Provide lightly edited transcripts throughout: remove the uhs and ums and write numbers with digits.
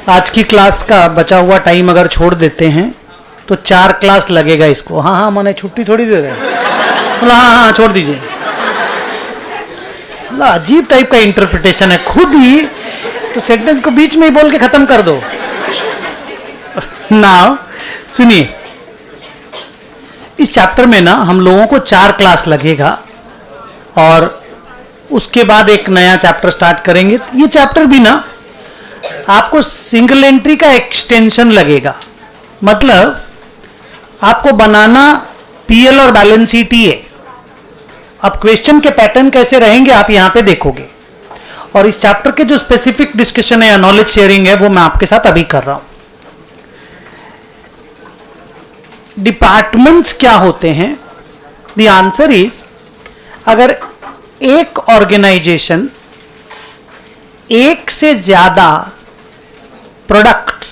आज की क्लास का बचा हुआ टाइम अगर छोड़ देते हैं तो 4 क्लास लगेगा इसको। हाँ हाँ मैंने छुट्टी थोड़ी दे रहे हैं। बोला हाँ हाँ छोड़ दीजिए। अजीब टाइप का इंटरप्रिटेशन है, खुद ही तो सेंटेंस को बीच में ही बोल के खत्म कर दो। नाउ सुनिए, इस चैप्टर में ना हम लोगों को 4 क्लास लगेगा और उसके बाद एक नया चैप्टर स्टार्ट करेंगे। ये चैप्टर भी ना आपको सिंगल एंट्री का एक्सटेंशन लगेगा, मतलब आपको बनाना पीएल और बैलेंस शीट ही है। अब क्वेश्चन के पैटर्न कैसे रहेंगे आप यहां पे देखोगे, और इस चैप्टर के जो स्पेसिफिक डिस्कशन है या नॉलेज शेयरिंग है वो मैं आपके साथ अभी कर रहा हूं। डिपार्टमेंट्स क्या होते हैं? द आंसर इज, अगर एक ऑर्गेनाइजेशन एक से ज्यादा प्रोडक्ट्स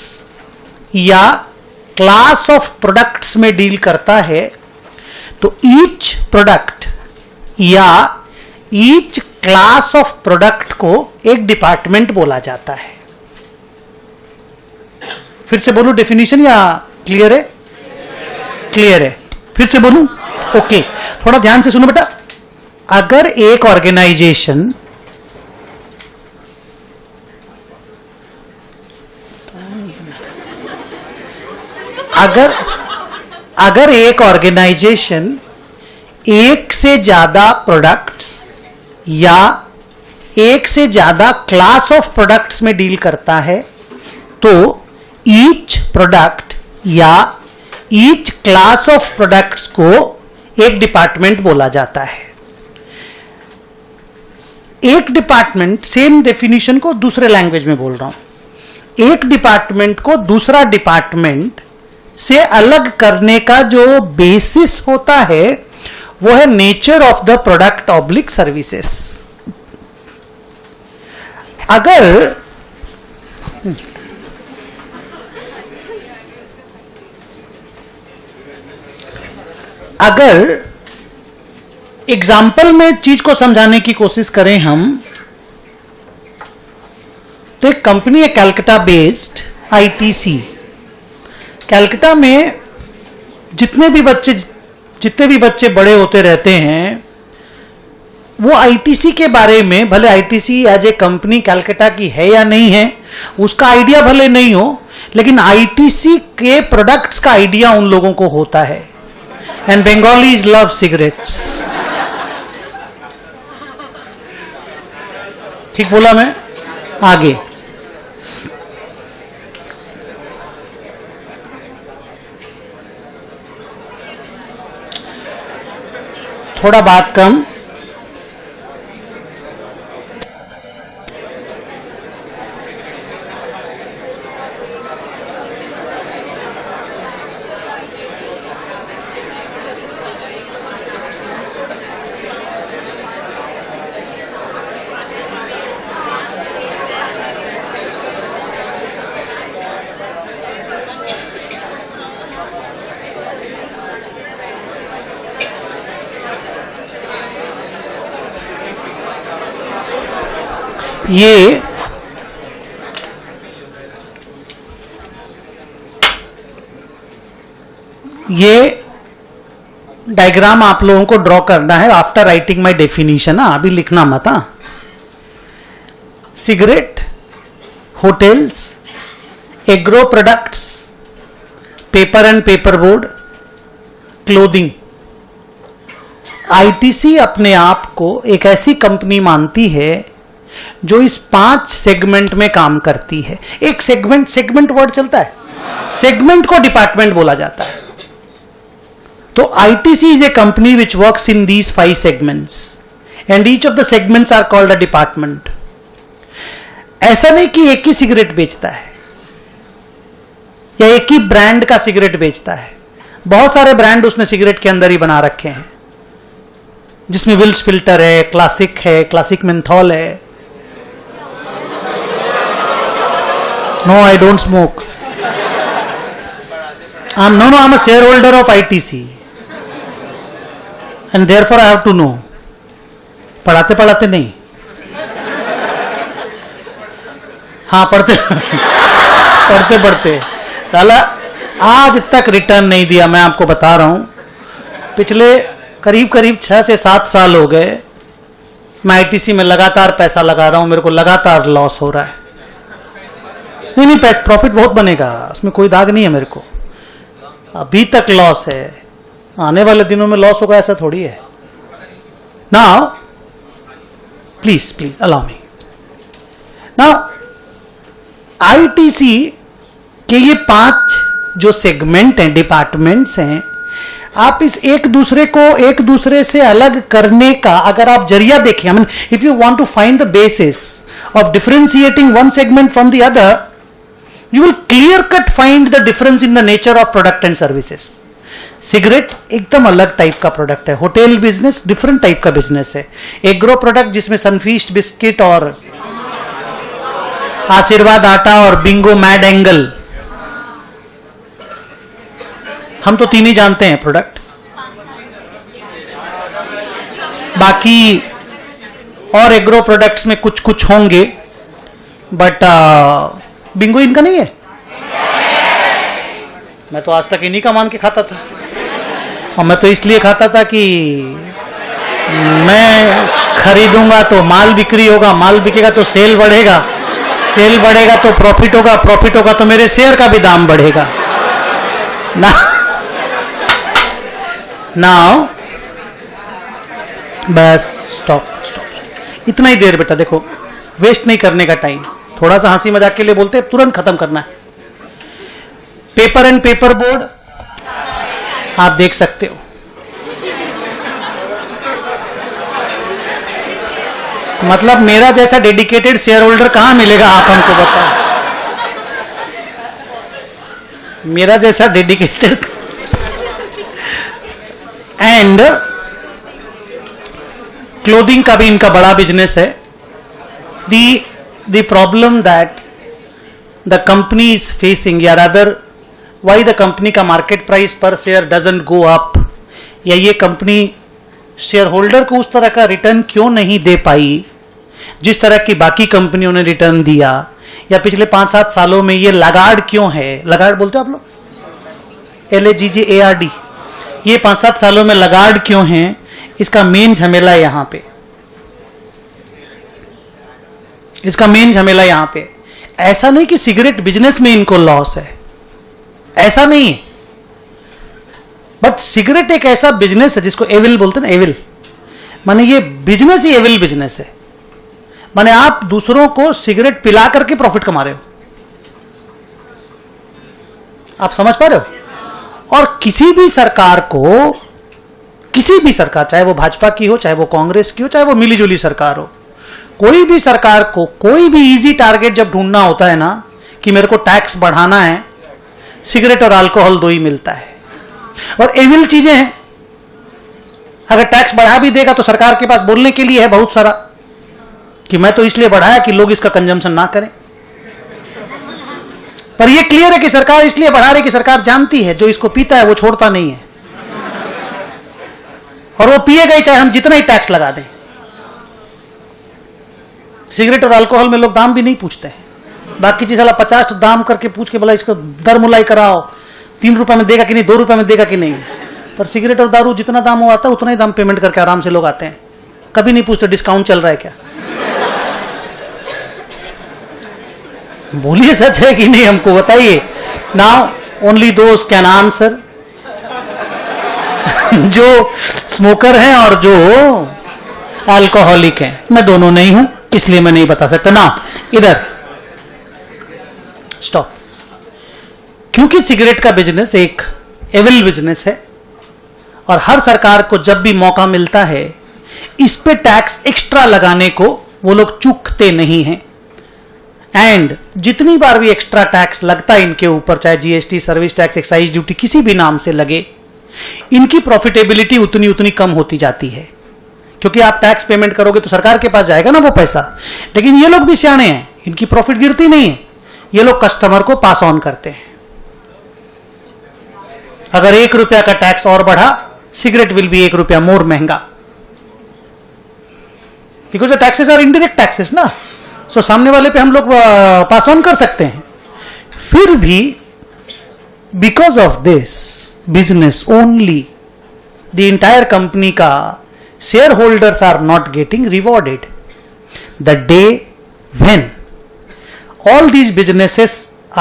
या क्लास ऑफ प्रोडक्ट्स में डील करता है तो ईच प्रोडक्ट या ईच क्लास ऑफ प्रोडक्ट को एक डिपार्टमेंट बोला जाता है। फिर से बोलूं डेफिनेशन या क्लियर है? क्लियर है। फिर से बोलूं? ओके, थोड़ा ध्यान से सुनो बेटा। अगर एक ऑर्गेनाइजेशन अगर एक ऑर्गेनाइजेशन एक से ज्यादा प्रोडक्ट्स या एक से ज्यादा क्लास ऑफ प्रोडक्ट्स में डील करता है तो ईच प्रोडक्ट या ईच क्लास ऑफ प्रोडक्ट्स को एक डिपार्टमेंट बोला जाता है। एक डिपार्टमेंट, सेम डेफिनेशन को दूसरे लैंग्वेज में बोल रहा हूं, एक डिपार्टमेंट को दूसरा डिपार्टमेंट से अलग करने का जो बेसिस होता है वो है nature of the product oblique services. अगर एग्जाम्पल में चीज को समझाने की कोशिश करें हम, तो एक कंपनी है कलकत्ता बेस्ड आईटीसी। कलकत्ता में जितने भी बच्चे बड़े होते रहते हैं वो आईटीसी के बारे में, भले ITC as a company Calcutta की है या नहीं है उसका आइडिया भले नहीं हो, लेकिन आईटीसी के प्रोडक्ट्स का आइडिया उन लोगों को होता है। And Bengalis love cigarettes. ठीक बोला मैं? आगे थोड़ा बात कम। ये डायग्राम आप लोगों को ड्रॉ करना है आफ्टर राइटिंग माय डेफिनेशन। अभी लिखना मत। Cigarette, hotels, agro products, paper and paper board, clothing. ITC अपने आप को एक ऐसी कंपनी मानती है जो इस 5 सेगमेंट में काम करती है। एक सेगमेंट वर्ड चलता है, सेगमेंट को डिपार्टमेंट बोला जाता है। तो ITC is a company which works in these 5 segments and each of the segments are called a department. ऐसा नहीं कि एक ही सिगरेट बेचता है या एक ही ब्रांड का सिगरेट बेचता है, बहुत सारे ब्रांड उसने सिगरेट के अंदर ही बना रखे हैं, जिसमें विल्स फिल्टर है, क्लासिक मेंथॉल है। No, I don't smoke. I'm a shareholder of ITC. And therefore I have to know. पढ़ाते नहीं। हाँ पढ़ते पढ़ते पढ़ते साला आज तक रिटर्न नहीं दिया। मैं आपको बता रहा हूं, पिछले करीब करीब 6 से 7 साल हो गए मैं आईटीसी में लगातार पैसा लगा रहा हूं, मेरे को लगातार लॉस हो रहा है। नहीं, प्रॉफिट बहुत बनेगा, उसमें कोई दाग नहीं है मेरे को, अभी तक लॉस है, आने वाले दिनों में लॉस होगा ऐसा थोड़ी है। Now please allow me, now ITC के ये 5 जो सेगमेंट हैं, डिपार्टमेंट्स हैं, आप इस एक दूसरे से अलग करने का अगर आप जरिया देखें, I mean if you want to find the basis of differentiating one segment from the other, you will clear cut find the difference in the nature of product and services. Cigarette एकदम अलग type का product है, hotel business different type का business है, agro product जिसमें Sunfeast biscuit और आशीर्वाद आटा और बिंगो मैड एंगल, हम तो 3 ही जानते हैं प्रोडक्ट, बाकी और एग्रो प्रोडक्ट्स में कुछ कुछ होंगे, बट बिंगो इनका नहीं है। मैं तो आज तक इन्हीं का मान के खाता था, और मैं तो इसलिए खाता था कि मैं खरीदूंगा तो माल बिक्री होगा, माल बिकेगा तो सेल बढ़ेगा, सेल बढ़ेगा तो प्रॉफिट होगा, प्रॉफिट होगा तो मेरे शेयर का भी दाम बढ़ेगा ना। नाउ बस स्टॉप, इतना ही देर बेटा, देखो वेस्ट नहीं करने का टाइम, थोड़ा सा हंसी मजाक के लिए बोलते हैं, तुरंत खत्म करना है। पेपर एंड पेपर बोर्ड आप देख सकते हो, मतलब मेरा जैसा डेडिकेटेड शेयर होल्डर कहां मिलेगा, आप हमको बताओ। मेरा जैसा डेडिकेटेड, एंड क्लोथिंग का भी इनका बड़ा बिजनेस है। The problem that the company is facing, या rather why the company का market price per share doesn't go up, या ये कंपनी शेयर होल्डर को उस तरह का रिटर्न क्यों नहीं दे पाई जिस तरह की बाकी कंपनियों ने रिटर्न दिया, या पिछले 5-7 सालों में ये लगाड़ क्यों है, लगाड़ बोलते हो आप लोग, LAGGARD, ये 5-7 सालों में लगाड़ क्यों है, इसका मेन झमेला यहां पे, इसका मेन झमेला यहां पे। ऐसा नहीं कि सिगरेट बिजनेस में इनको लॉस है, ऐसा नहीं है, बट सिगरेट एक ऐसा बिजनेस है जिसको एविल बोलते हैं ना, एविल माने ये बिजनेस ही एविल बिजनेस है, माने आप दूसरों को सिगरेट पिला करके प्रॉफिट कमा रहे हो, आप समझ पा रहे हो। और किसी भी सरकार को, किसी भी सरकार, चाहे वो भाजपा की हो, चाहे वो कांग्रेस की हो, चाहे वो मिलीजुली सरकार हो, कोई भी सरकार को कोई भी इजी टारगेट जब ढूंढना होता है ना कि मेरे को टैक्स बढ़ाना है, सिगरेट और अल्कोहल 2 ही मिलता है, और एविल चीजें हैं। अगर टैक्स बढ़ा भी देगा तो सरकार के पास बोलने के लिए है बहुत सारा कि मैं तो इसलिए बढ़ाया कि लोग इसका कंजम्पशन ना करें, पर यह क्लियर है कि सरकार इसलिए बढ़ा रही कि सरकार जानती है जो इसको पीता है वो छोड़ता नहीं है, और वो पिएगा ही चाहे हम जितना ही टैक्स लगा दें। सिगरेट और अल्कोहल में लोग दाम भी नहीं पूछते हैं, बाकी चीज वाला 50 दाम करके पूछ के बोला इसको दर मुलाई कराओ, 3 रुपए में देगा कि नहीं, 2 रुपए में देगा कि नहीं, पर सिगरेट और दारू जितना दाम हुआ आता है उतना ही दाम पेमेंट करके आराम से लोग आते हैं, कभी नहीं पूछते डिस्काउंट चल रहा है क्या। बोलिए सच है कि नहीं, हमको बताइए। Now only those can answer जो स्मोकर हैं और जो अल्कोहलिक हैं, मैं दोनों नहीं हूं इसलिए मैं नहीं बता सकता ना। इधर स्टॉप, क्योंकि सिगरेट का बिजनेस एक एविल बिजनेस है, और हर सरकार को जब भी मौका मिलता है इस पे टैक्स एक्स्ट्रा लगाने को वो लोग चूकते नहीं हैं, एंड जितनी बार भी एक्स्ट्रा टैक्स लगता है इनके ऊपर, चाहे GST, service tax, excise duty, किसी भी नाम से लगे, इनकी प्रॉफिटेबिलिटी उतनी उतनी कम होती जाती है, क्योंकि आप टैक्स पेमेंट करोगे तो सरकार के पास जाएगा ना वो पैसा। लेकिन ये लोग भी सियाने हैं, इनकी प्रॉफिट गिरती नहीं है, ये लोग कस्टमर को पास ऑन करते हैं। अगर 1 रुपया का टैक्स और बढ़ा, सिगरेट विल बी 1 रुपया मोर महंगा, because the taxes are indirect taxes ना, सो सामने वाले पे हम लोग पास ऑन कर सकते हैं। फिर भी because of this business only the entire company का share holders are not getting rewarded. The day when all these businesses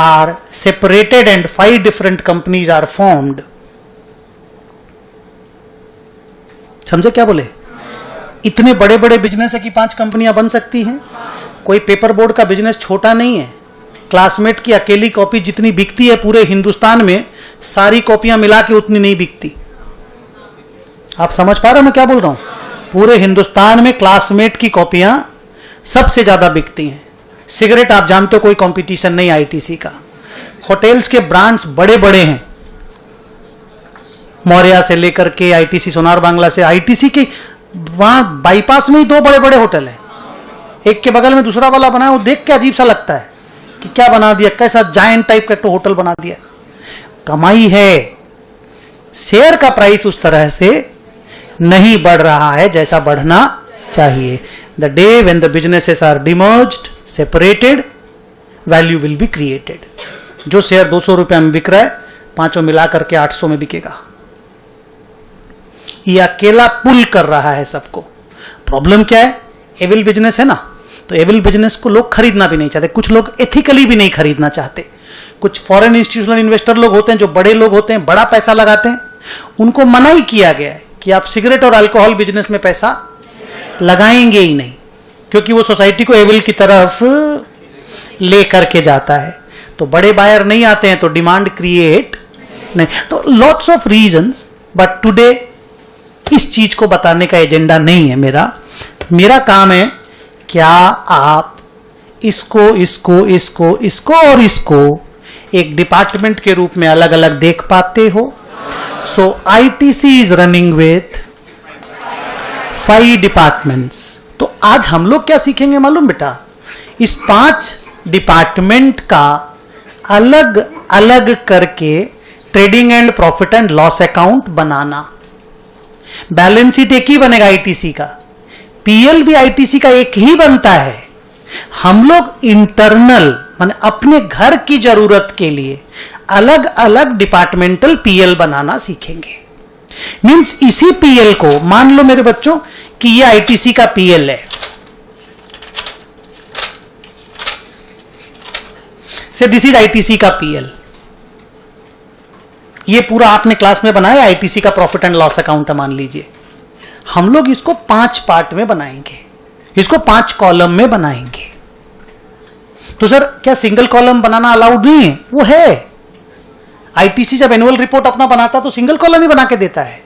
are separated and 5 different companies are formed. समझे क्या बोले? इतने बड़े बड़े बिजनेस है कि 5 कंपनियां बन सकती हैं. कोई पेपर बोर्ड का बिजनेस छोटा नहीं है. क्लासमेट की अकेली कॉपी जितनी बिकती है पूरे हिंदुस्तान में, सारी कॉपियां मिला के उतनी नहीं बिकती. आप समझ पा रहे हो मैं क्या बोल रहा हूं? पूरे हिंदुस्तान में क्लासमेट की कॉपियां सबसे ज्यादा बिकती हैं. सिगरेट आप जानते हो कोई कंपटीशन नहीं आईटीसी का. होटल्स के ब्रांड्स बड़े बड़े हैं, मौर्या से लेकर के आईटीसी सोनार बांग्ला से. आईटीसी के वहां बाईपास में ही 2 बड़े बड़े होटल हैं. एक के बगल में दूसरा वाला बना है, वो देख के अजीब सा लगता है कि क्या बना दिया, कैसा जायंट टाइप का तो होटल बना दिया. कमाई है. शेयर का प्राइस उस तरह से नहीं बढ़ रहा है जैसा बढ़ना चाहिए. The day when the businesses are demerged, separated, value will be created. जो शेयर 200 रुपए में बिक रहा है, 5 मिला करके 800 में बिकेगा. ये अकेला पुल कर रहा है सबको. प्रॉब्लम क्या है? एविल बिजनेस है ना, तो एविल बिजनेस को लोग खरीदना भी नहीं चाहते. कुछ लोग एथिकली भी नहीं खरीदना चाहते. कुछ फॉरेन इंस्टीट्यूशनल इन्वेस्टर लोग होते हैं जो बड़े लोग होते हैं, बड़ा पैसा लगाते हैं. उनको मना ही किया गया है कि आप सिगरेट और अल्कोहल बिजनेस में पैसा लगाएंगे ही नहीं, क्योंकि वो सोसाइटी को एविल की तरफ ले करके जाता है. तो बड़े बायर नहीं आते हैं तो डिमांड क्रिएट नहीं. तो lots of reasons, but today इस चीज को बताने का एजेंडा नहीं है मेरा. मेरा काम है क्या आप इसको इसको इसको इसको और इसको एक डिपार्टमेंट के रूप में अलग अलग देख पाते हो. So ITC is running with 5 departments. तो आज हम लोग क्या सीखेंगे मालूम बेटा? इस 5 डिपार्टमेंट का अलग अलग करके trading and profit and loss account banana. Balance sheet एक ही बनेगा आईटीसी का, पीएल भी आईटीसी का एक ही बनता है. हम लोग इंटरनल माने अपने घर की जरूरत के लिए अलग अलग डिपार्टमेंटल पीएल बनाना सीखेंगे. मींस इसी पीएल को मान लो मेरे बच्चों कि ये आईटीसी का पीएल है. से दिस इज आईटीसी का पीएल. ये पूरा आपने क्लास में बनाया आईटीसी का प्रॉफिट एंड लॉस अकाउंट मान लीजिए. हम लोग इसको 5 पार्ट में बनाएंगे, इसको 5 कॉलम में बनाएंगे. तो सर क्या सिंगल कॉलम बनाना अलाउड नहीं है? वो है. आईटीसी जब एनुअल रिपोर्ट अपना बनाता तो सिंगल कॉलम ही बना के देता है.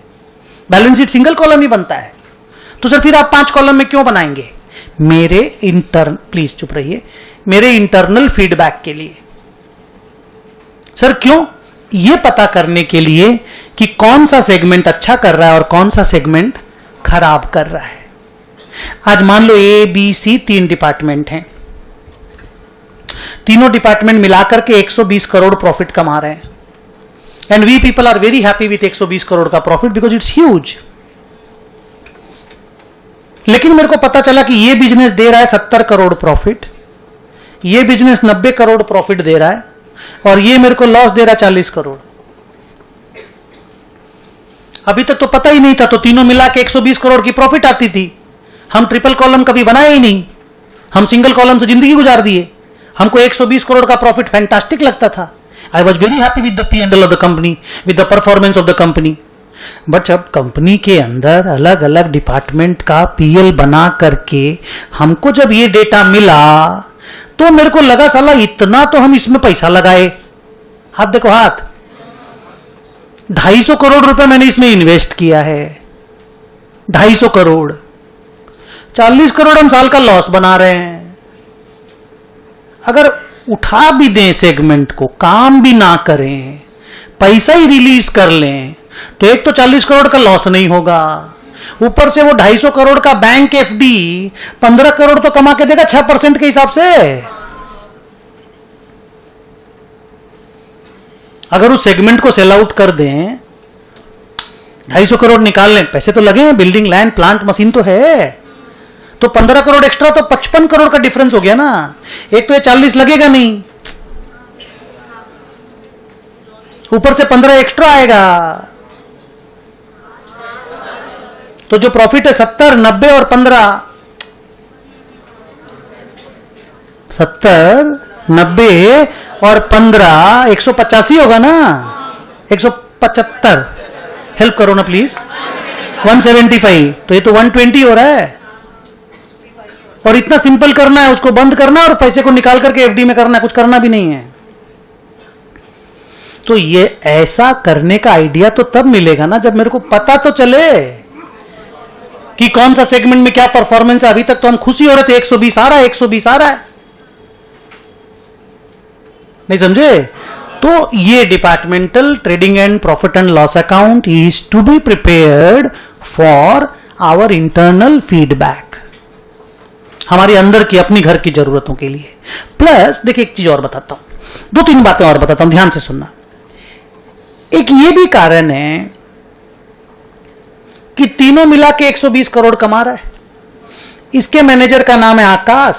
बैलेंस शीट सिंगल कॉलम ही बनता है. तो सर फिर आप 5 कॉलम में क्यों बनाएंगे? मेरे प्लीज चुप रहिए, मेरे इंटरनल फीडबैक के लिए. सर क्यों? यह पता करने के लिए कि कौन सा सेगमेंट अच्छा कर रहा है और कौन सा सेगमेंट खराब कर रहा है. आज मान लो ए बी सी 3 डिपार्टमेंट हैं. तीनों डिपार्टमेंट मिलाकर के 120 करोड़ प्रॉफिट कमा रहे हैं. And we people are very happy with 120 crore का प्रॉफिट बिकॉज इट्स ह्यूज. लेकिन मेरे को पता चला कि ये बिजनेस दे रहा है 70 करोड़ प्रॉफिट, ये बिजनेस 90 करोड़ प्रॉफिट दे रहा है और ये मेरे को लॉस दे रहा है 40 करोड़. अभी तक तो पता ही नहीं था, तो तीनों मिला के 120 करोड़ की प्रॉफिट आती थी. हम ट्रिपल कॉलम कभी बनाया ही नहीं, हम सिंगल कॉलम से जिंदगी गुजार दिए. हमको 120 करोड़ का प्रॉफिट फैंटास्टिक लगता था. I was very happy with the P&L of the company, with the performance of the company. But जब कंपनी के अंदर अलग अलग डिपार्टमेंट का पीएल बना करके हमको जब ये डेटा मिला तो मेरे को लगा साला इतना तो हम इसमें पैसा लगाए. हाथ देखो हाथ, 250 करोड़ रुपए मैंने इसमें इन्वेस्ट किया है. 250 करोड़, 40 करोड़ हम साल का लॉस बना रहे हैं. अगर उठा भी दें सेगमेंट को, काम भी ना करें, पैसा ही रिलीज कर लें, तो एक तो 40 करोड़ का लॉस नहीं होगा, ऊपर से वो 250 करोड़ का बैंक एफडी 15 करोड़ तो कमा के देगा 6% के हिसाब से. अगर उस सेगमेंट को सेल आउट कर दें, 250 करोड़ निकाल लें, पैसे तो लगे हैं, बिल्डिंग, लैंड, प्लांट, मशीन तो है, तो 15 करोड़ एक्स्ट्रा तो 55 करोड़ का डिफरेंस हो गया ना. एक तो ये 40 लगेगा नहीं, ऊपर से 15 एक्स्ट्रा आएगा, तो जो प्रॉफिट है 70, 90 और 15, 70, 90 और 15, 185 होगा ना, 175, हेल्प करो ना प्लीज, 175, तो ये तो 120 हो रहा है। और इतना सिंपल करना है, उसको बंद करना और पैसे को निकाल करके एफडी में करना है, कुछ करना भी नहीं है। तो ये ऐसा करने का आइडिया तो तब मिलेगा ना जब मेरे को पता तो चले कि कौन सा सेगमेंट में क्या परफॉर्मेंस है। अभी तक तो हम खुशी हो रहे थे 120 आ रहा है, 120 आ रहा है, नहीं समझे? तो ये departmental trading and profit and loss account is to be prepared for our internal feedback, हमारी अंदर की अपनी घर की जरूरतों के लिए। प्लस देखिए एक चीज और बताता हूं, 2-3 बातें और बताता हूं, ध्यान से सुनना। एक ये भी कारण है कि तीनों मिला के 120 करोड़ कमा रहा है। इसके मैनेजर का नाम है आकाश,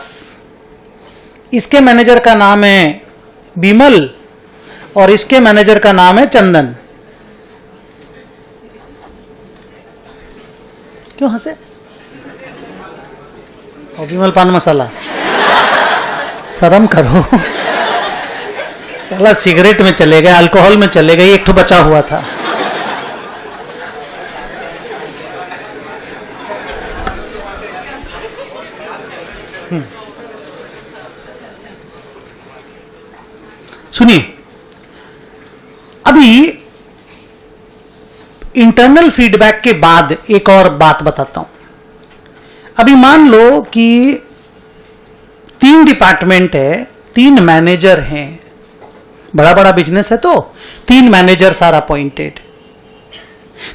इसके मैनेजर का नाम है बिमल और इसके मैनेजर का नाम है चंदन। क्यों हंसे? और बिमल पान मसाला, शर्म करो, साला सिगरेट में चले गए, अल्कोहल में चले गए, एक तो बचा हुआ था। सुनिए, अभी इंटरनल फीडबैक के बाद एक और बात बताता हूं। अभी मान लो कि 3 डिपार्टमेंट है, 3 मैनेजर हैं, बड़ा बड़ा बिजनेस है, तो 3 मैनेजर्स आर अपॉइंटेड,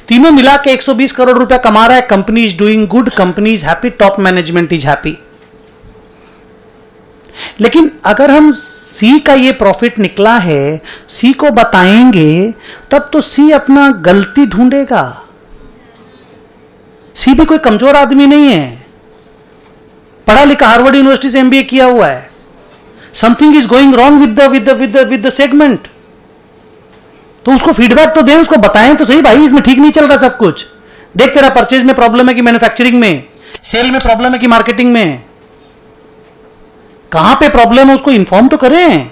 तीनों मिला के 120 करोड़ रुपया कमा रहा है। Company is doing good, company is happy, top management is happy. लेकिन अगर हम सी का ये प्रॉफिट निकला है, सी को बताएंगे, तब तो सी अपना गलती ढूंढेगा। सी भी कोई कमजोर आदमी नहीं है, पढ़ा लिखा, हार्वर्ड यूनिवर्सिटी से एमबीए किया हुआ है। Something is going wrong with the segment, तो उसको फीडबैक तो दें, उसको बताएं तो सही, भाई इसमें ठीक नहीं चल रहा सब कुछ। देख तेरा परचेज में प्रॉब्लम है कि मैन्युफैक्चरिंग में, सेल में प्रॉब्लम है कि मार्केटिंग में, कहां पे प्रॉब्लम है उसको इन्फॉर्म तो करें,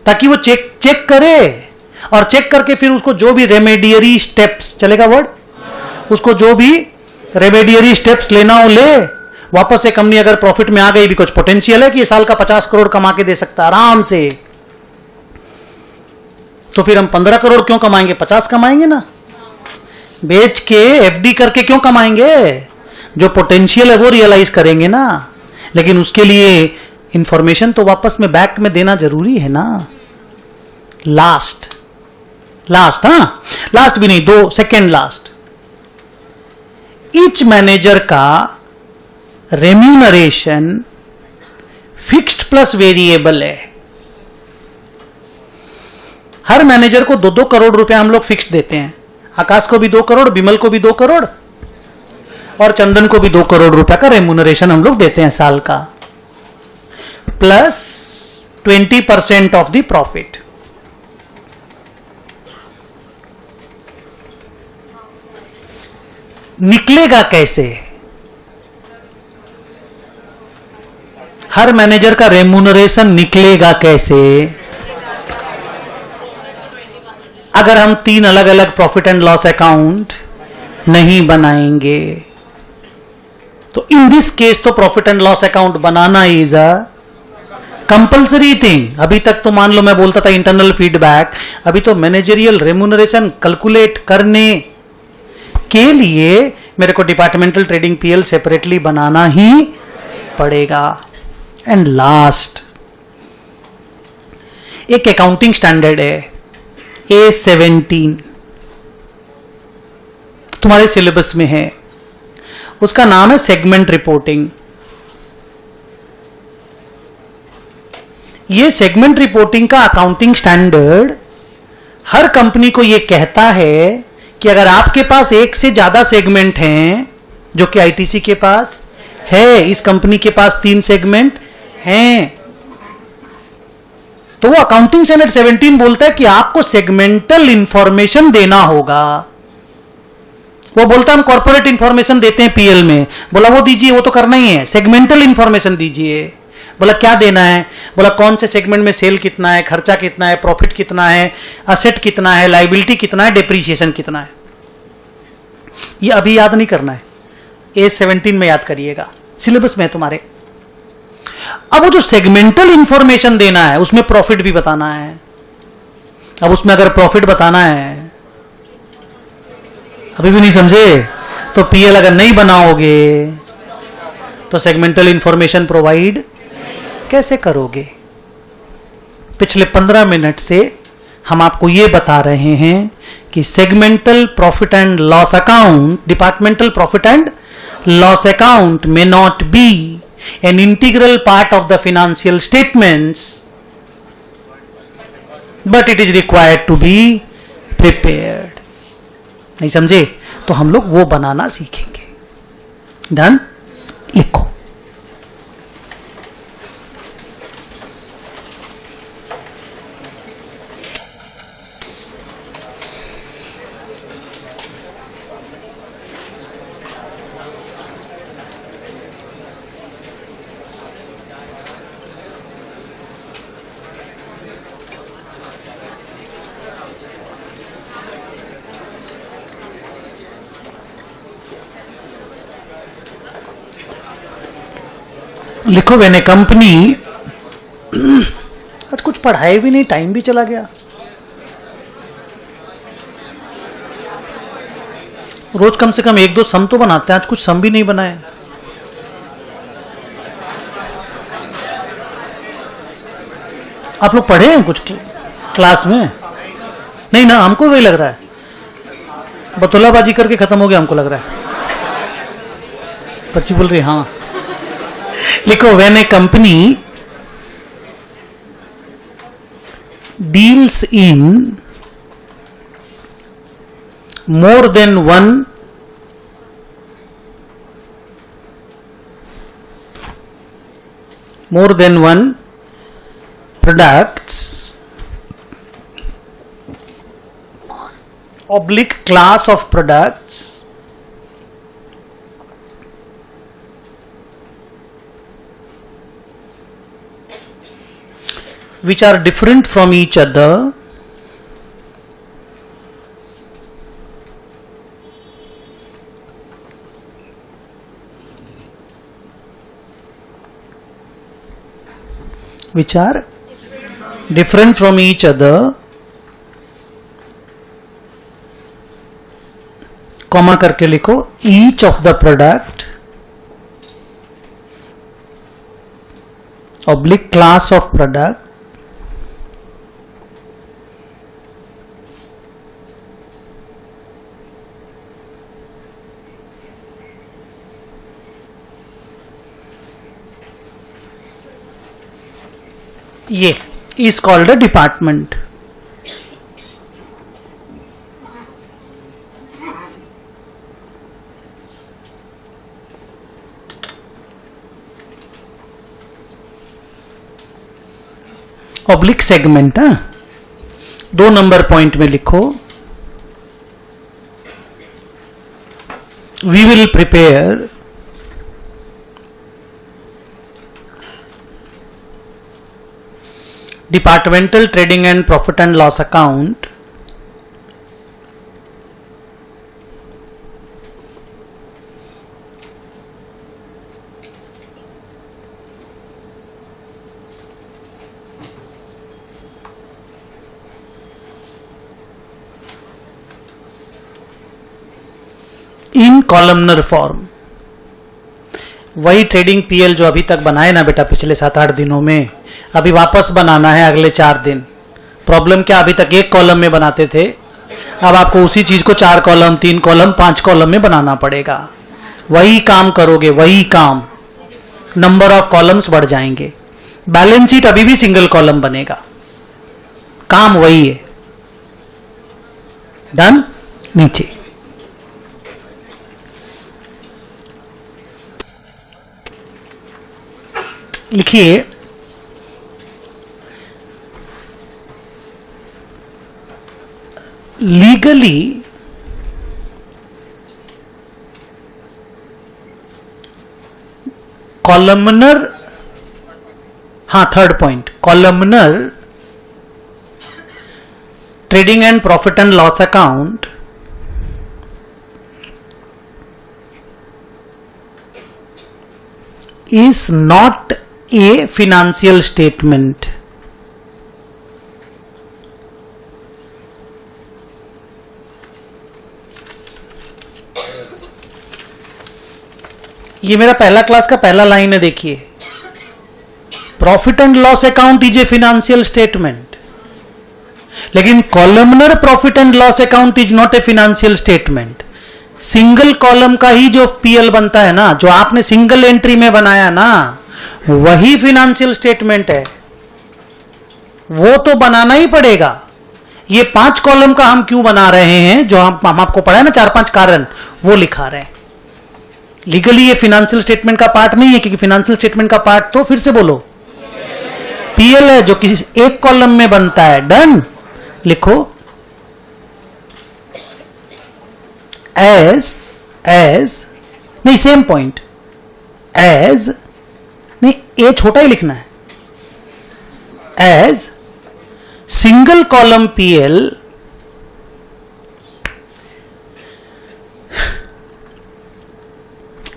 ताकि वो चेक करे, और चेक करके फिर उसको जो भी रेमेडियरी स्टेप्स, चलेगा वर्ड, उसको जो भी रेमेडियरी स्टेप्स लेना हो ले। वापस से कंपनी अगर प्रॉफिट में आ गई, भी कुछ पोटेंशियल है कि ये साल का 50 करोड़ कमा के दे सकता है आराम से, तो फिर हम 15 करोड़ क्यों कमाएंगे, 50 कमाएंगे ना। बेच के एफडी करके क्यों कमाएंगे, जो पोटेंशियल है वो रियलाइज करेंगे ना। लेकिन उसके लिए इंफॉर्मेशन तो वापस में बैक में देना जरूरी है ना। लास्ट, हाँ लास्ट भी नहीं, 2 सेकेंड लास्ट, ईच मैनेजर का रेम्यूनरेशन फिक्स्ड प्लस वेरिएबल है। हर मैनेजर को 2-2 करोड़ रुपया हम लोग फिक्स देते हैं। आकाश को भी 2 करोड़, बिमल को भी 2 करोड़ और चंदन को भी 2 करोड़ रुपया का रेम्यूनरेशन हम लोग देते हैं साल का, प्लस 20% ऑफ द प्रॉफिट। निकलेगा कैसे? हर मैनेजर का रेम्यूनरेशन निकलेगा कैसे? अगर हम 3 अलग अलग प्रॉफिट एंड लॉस अकाउंट नहीं बनाएंगे, तो इन दिस केस तो profit and loss account banana is a compulsory thing. अभी तक तो मान लो मैं बोलता था इंटरनल फीडबैक, अभी तो मैनेजरियल रेम्यूनरेशन कैलकुलेट करने के लिए मेरे को डिपार्टमेंटल ट्रेडिंग पीएल सेपरेटली बनाना ही पड़ेगा। एंड लास्ट, एक अकाउंटिंग स्टैंडर्ड है A17, तुम्हारे सिलेबस में है, उसका नाम है सेगमेंट रिपोर्टिंग। ये सेगमेंट रिपोर्टिंग का अकाउंटिंग स्टैंडर्ड हर कंपनी को ये कहता है कि अगर आपके पास 1 से ज्यादा सेगमेंट हैं, जो कि आईटीसी के पास है, इस कंपनी के पास 3 सेगमेंट हैं, तो वो अकाउंटिंग स्टैंडर्ड 17 बोलता है कि आपको सेगमेंटल इंफॉर्मेशन देना होगा। वो बोलता है हम कॉर्पोरेट इंफॉर्मेशन देते हैं पीएल में, बोला वो दीजिए, वो तो करना ही है, सेगमेंटल इंफॉर्मेशन दीजिए। बोला क्या देना है? बोला कौन से सेगमेंट में सेल कितना है, खर्चा कितना है, प्रॉफिट कितना है, असेट कितना है, लाइबिलिटी कितना है, डेप्रीसिएशन कितना है। ये अभी याद नहीं करना है, A17 में याद करिएगा, सिलेबस में है तुम्हारे। अब वो जो सेगमेंटल इंफॉर्मेशन देना है उसमें प्रॉफिट भी बताना है। अब उसमें अगर प्रॉफिट बताना है, अभी भी नहीं समझे, तो पीएल अगर नहीं बनाओगे तो सेगमेंटल इंफॉर्मेशन प्रोवाइड कैसे करोगे? पिछले 15 मिनट से हम आपको यह बता रहे हैं कि segmental profit and loss account, departmental profit and loss account may not be an integral part of the financial statements, but it is required to be prepared. नहीं समझे? तो हम लोग वो बनाना सीखेंगे। डन? लिखो। लिखो व्हेन ए कंपनी, आज कुछ पढ़ाए भी नहीं, टाइम भी चला गया। रोज कम से कम 1-2 सम तो बनाते हैं, आज कुछ सम भी नहीं बनाए। आप लोग पढ़े हैं कुछ क्लास में? नहीं ना, हमको वही लग रहा है, बतौलाबाजी करके खत्म हो गया हमको लग रहा है। बच्ची बोल रही हाँ। लिखो when A company deals in more than one products oblique class of products which are different from each other, comma करके लिखो each of the product oblique class of product ये is called a department. Oblique segment है। 2 number point में लिखो we will prepare departmental trading and profit and loss account in columnar form. वही trading PL जो अभी तक बनाए ना बेटा पिछले 7-8 दिनों में, अभी वापस बनाना है अगले 4 दिन। प्रॉब्लम क्या, अभी तक 1 कॉलम में बनाते थे, अब आपको उसी चीज को 4 कॉलम, 3 कॉलम, 5 कॉलम में बनाना पड़ेगा। वही काम करोगे, वही काम, नंबर ऑफ कॉलम्स बढ़ जाएंगे। बैलेंस शीट अभी भी सिंगल कॉलम बनेगा, काम वही है। डन? नीचे लिखिए लीगली कॉलमनर, हाँ third point, columnar trading and profit and loss account is not a financial statement. ये मेरा पहला क्लास का पहला लाइन है, देखिए, profit and loss account is a financial statement, लेकिन columnar profit and loss account is not a financial statement. Single column का ही जो पीएल बनता है ना, जो आपने सिंगल एंट्री में बनाया ना, वही फिनेंशियल स्टेटमेंट है, वो तो बनाना ही पड़ेगा। ये 5 कॉलम का हम क्यों बना रहे हैं, जो हम आपको पढ़ा है ना 4-5 कारण, वो लिखा रहे हैं। लीगली ये फिनेंशियल स्टेटमेंट का पार्ट नहीं है, क्योंकि फिनेंशियल स्टेटमेंट का पार्ट तो फिर से बोलो पीएल है, जो किसी एक कॉलम में बनता है। डन, लिखो एज नहीं, सेम पॉइंट, एज नहीं, ए छोटा ही लिखना है, as single column PL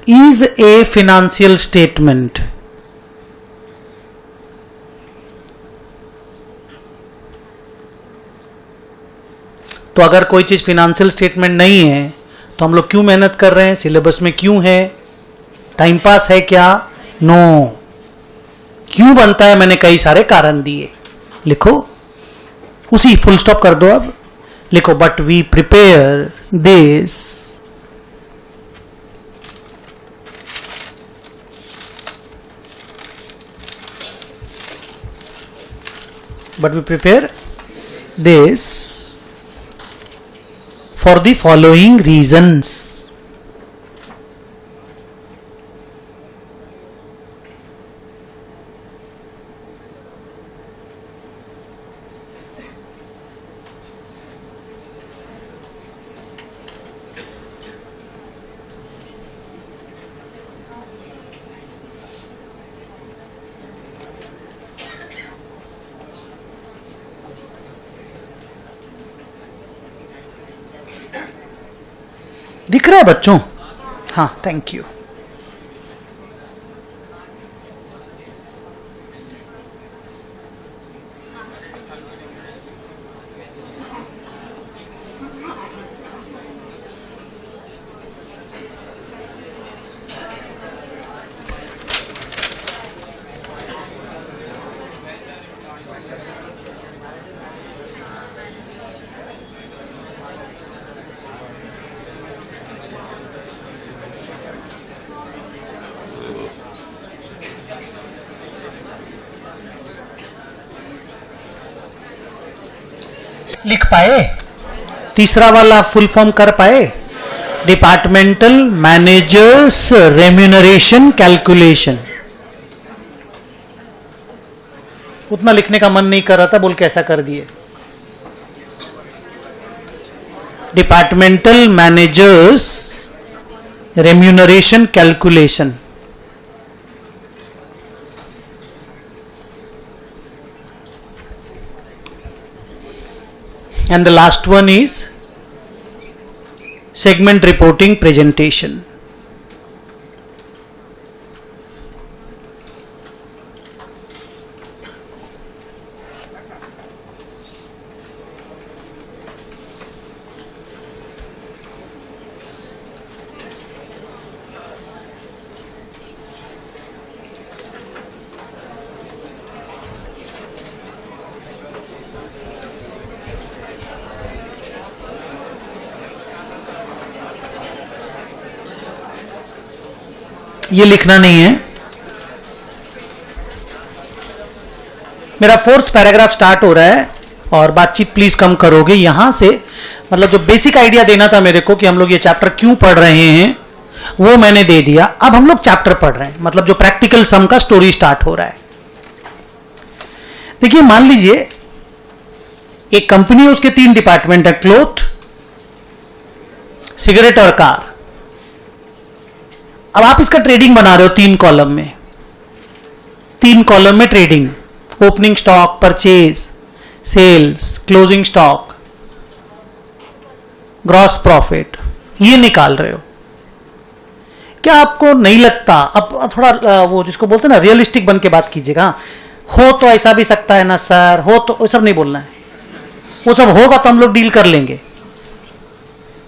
is a financial statement. तो अगर कोई चीज फिनेंशियल स्टेटमेंट नहीं है तो हम लोग क्यों मेहनत कर रहे हैं, सिलेबस में क्यों है, टाइम पास है क्या? नो। क्यों बनता है, मैंने कई सारे कारण दिए। लिखो, उसी फुल स्टॉप कर दो, अब लिखो, but we prepare this for the following reasons. दिख रहा है बच्चों? हाँ, थैंक यू। लिख पाए? तीसरा वाला फुल फॉर्म कर पाए? Departmental managers remuneration calculation. उतना लिखने का मन नहीं कर रहा था, बोल के ऐसा कर दिए। Departmental managers remuneration calculation. And the last one is segment reporting presentation. ये लिखना नहीं है। मेरा 4th पैराग्राफ स्टार्ट हो रहा है और बातचीत प्लीज कम करोगे। यहां से मतलब जो बेसिक आइडिया देना था मेरे को कि हम लोग ये चैप्टर क्यों पढ़ रहे हैं, वो मैंने दे दिया। अब हम लोग चैप्टर पढ़ रहे हैं, मतलब जो प्रैक्टिकल सम का स्टोरी स्टार्ट हो रहा है। देखिए, मान लीजिए एक कंपनी है, उसके 3 डिपार्टमेंट है, क्लोथ, सिगरेट और कार। अब आप इसका ट्रेडिंग बना रहे हो 3 कॉलम में, 3 कॉलम में trading, opening stock, purchase, sales, closing stock, gross profit, ये निकाल रहे हो। क्या आपको नहीं लगता, अब थोड़ा वो जिसको बोलते हैं ना रियलिस्टिक बन के बात कीजिएगा, हो तो ऐसा भी सकता है ना सर, हो तो, वो सब नहीं बोलना है, वो सब होगा तो हम लोग डील कर लेंगे,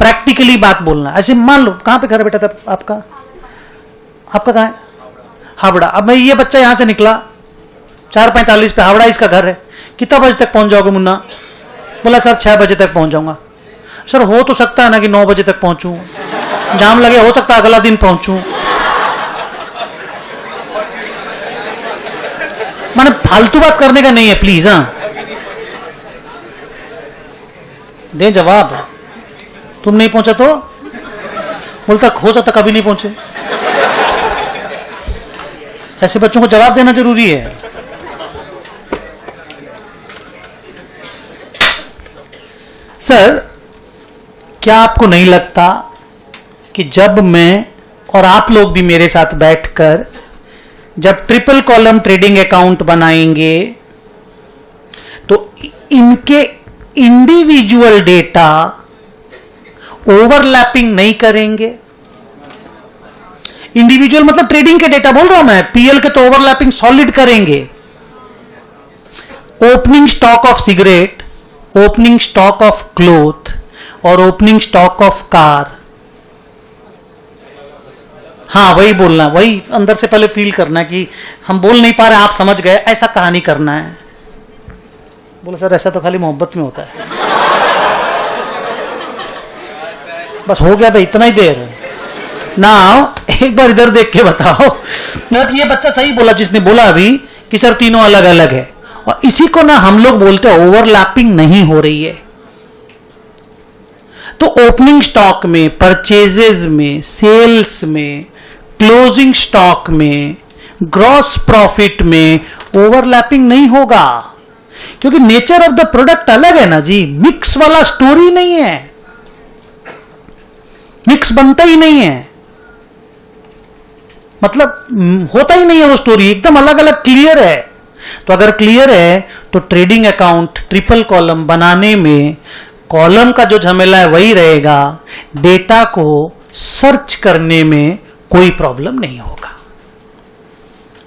प्रैक्टिकली बात बोलना। ऐसे मान लो, कहां पे घर है बेटा था आपका, आपका कहां है? हावड़ा। अब मैं, ये बच्चा यहां से निकला 4:45 पे, हावड़ा इसका घर है, कितना बजे तक पहुंच जाओगे मुन्ना? बोला सर 6 बजे तक पहुंच जाऊंगा। सर हो तो सकता है ना कि 9 बजे तक पहुंचूं, जाम लगे, हो सकता है अगला दिन पहुंचूं। माने फालतू बात करने का नहीं है प्लीज। हाँ दे जवाब, तुम नहीं पहुंचा तो बोलता हो सकता कभी नहीं पहुंचे। ऐसे बच्चों को जवाब देना जरूरी है। सर क्या आपको नहीं लगता कि जब मैं और आप लोग भी मेरे साथ बैठकर जब ट्रिपल कॉलम ट्रेडिंग अकाउंट बनाएंगे तो इनके इंडिविजुअल डेटा ओवरलैपिंग नहीं करेंगे? इंडिविजुअल मतलब ट्रेडिंग के डेटा बोल रहा हूं मैं, पीएल के तो ओवरलैपिंग सॉलिड करेंगे। Opening stock of cigarette, opening stock of cloth और ओपनिंग स्टॉक ऑफ कार, हाँ वही बोलना, वही अंदर से पहले फील करना कि हम बोल नहीं पा रहे, आप समझ गए, ऐसा कहानी करना है। बोले सर ऐसा तो खाली मोहब्बत में होता है। बस हो गया भाई, इतना ही देर। नाउ एक बार इधर देख के बताओ, मतलब ये बच्चा सही बोला जिसने बोला अभी कि सर तीनों अलग अलग है, और इसी को ना हम लोग बोलते हैं ओवरलैपिंग नहीं हो रही है। तो ओपनिंग स्टॉक में, परचेजेस में, सेल्स में, क्लोजिंग स्टॉक में, ग्रॉस प्रॉफिट में ओवरलैपिंग नहीं होगा, क्योंकि नेचर ऑफ द प्रोडक्ट अलग है ना जी। मिक्स वाला स्टोरी नहीं है, मिक्स बनता ही नहीं है, मतलब होता ही नहीं है वो स्टोरी, एकदम अलग अलग क्लियर है। तो अगर क्लियर है तो ट्रेडिंग अकाउंट ट्रिपल कॉलम बनाने में कॉलम का जो झमेला है वही रहेगा, डेटा को सर्च करने में कोई प्रॉब्लम नहीं होगा।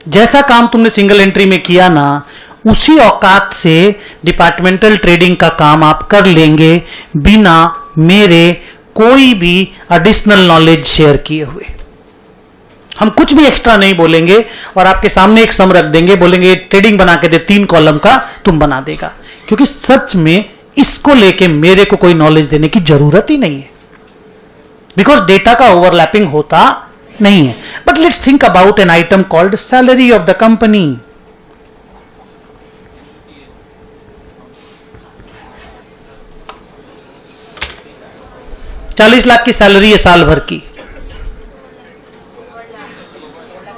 जैसा काम तुमने सिंगल एंट्री में किया ना, उसी औकात से डिपार्टमेंटल ट्रेडिंग का काम आप कर लेंगे बिना मेरे कोई भी एडिशनल नॉलेज शेयर किए हुए। हम कुछ भी एक्स्ट्रा नहीं बोलेंगे और आपके सामने एक सम रख देंगे, बोलेंगे ट्रेडिंग बना के दे 3 कॉलम का, तुम बना देगा, क्योंकि सच में इसको लेके मेरे को कोई नॉलेज देने की जरूरत ही नहीं है, बिकॉज डेटा का ओवरलैपिंग होता नहीं है। But let's think about an item called salary of the company. ₹40 lakh की सैलरी है साल भर की,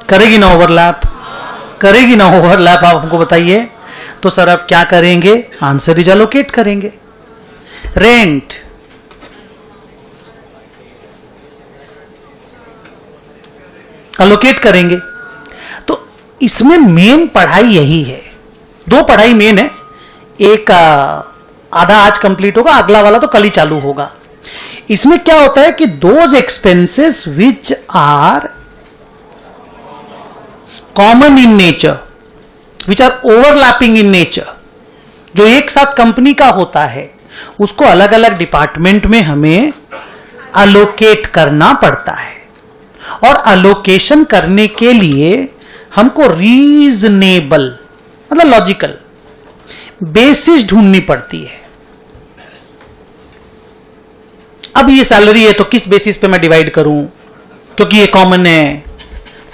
करेगी ना ओवरलैप? करेगी ना ओवरलैप? आप हमको बताइए। तो सर आप क्या करेंगे? आंसर इज एलोकेट करेंगे। रेंट, एलोकेट करेंगे। तो इसमें मेन पढ़ाई यही है, 2 पढ़ाई मेन है, एक आधा आज कंप्लीट होगा, अगला वाला तो कल ही चालू होगा। इसमें क्या होता है कि those expenses which are common in nature, which are overlapping in nature, जो एक साथ कंपनी का होता है, उसको अलग अलग डिपार्टमेंट में हमें अलोकेट करना पड़ता है। और अलोकेशन करने के लिए हमको रीजनेबल मतलब लॉजिकल बेसिस ढूंढनी पड़ती है। अब ये सैलरी है तो किस बेसिस पे मैं डिवाइड करूं, क्योंकि ये कॉमन है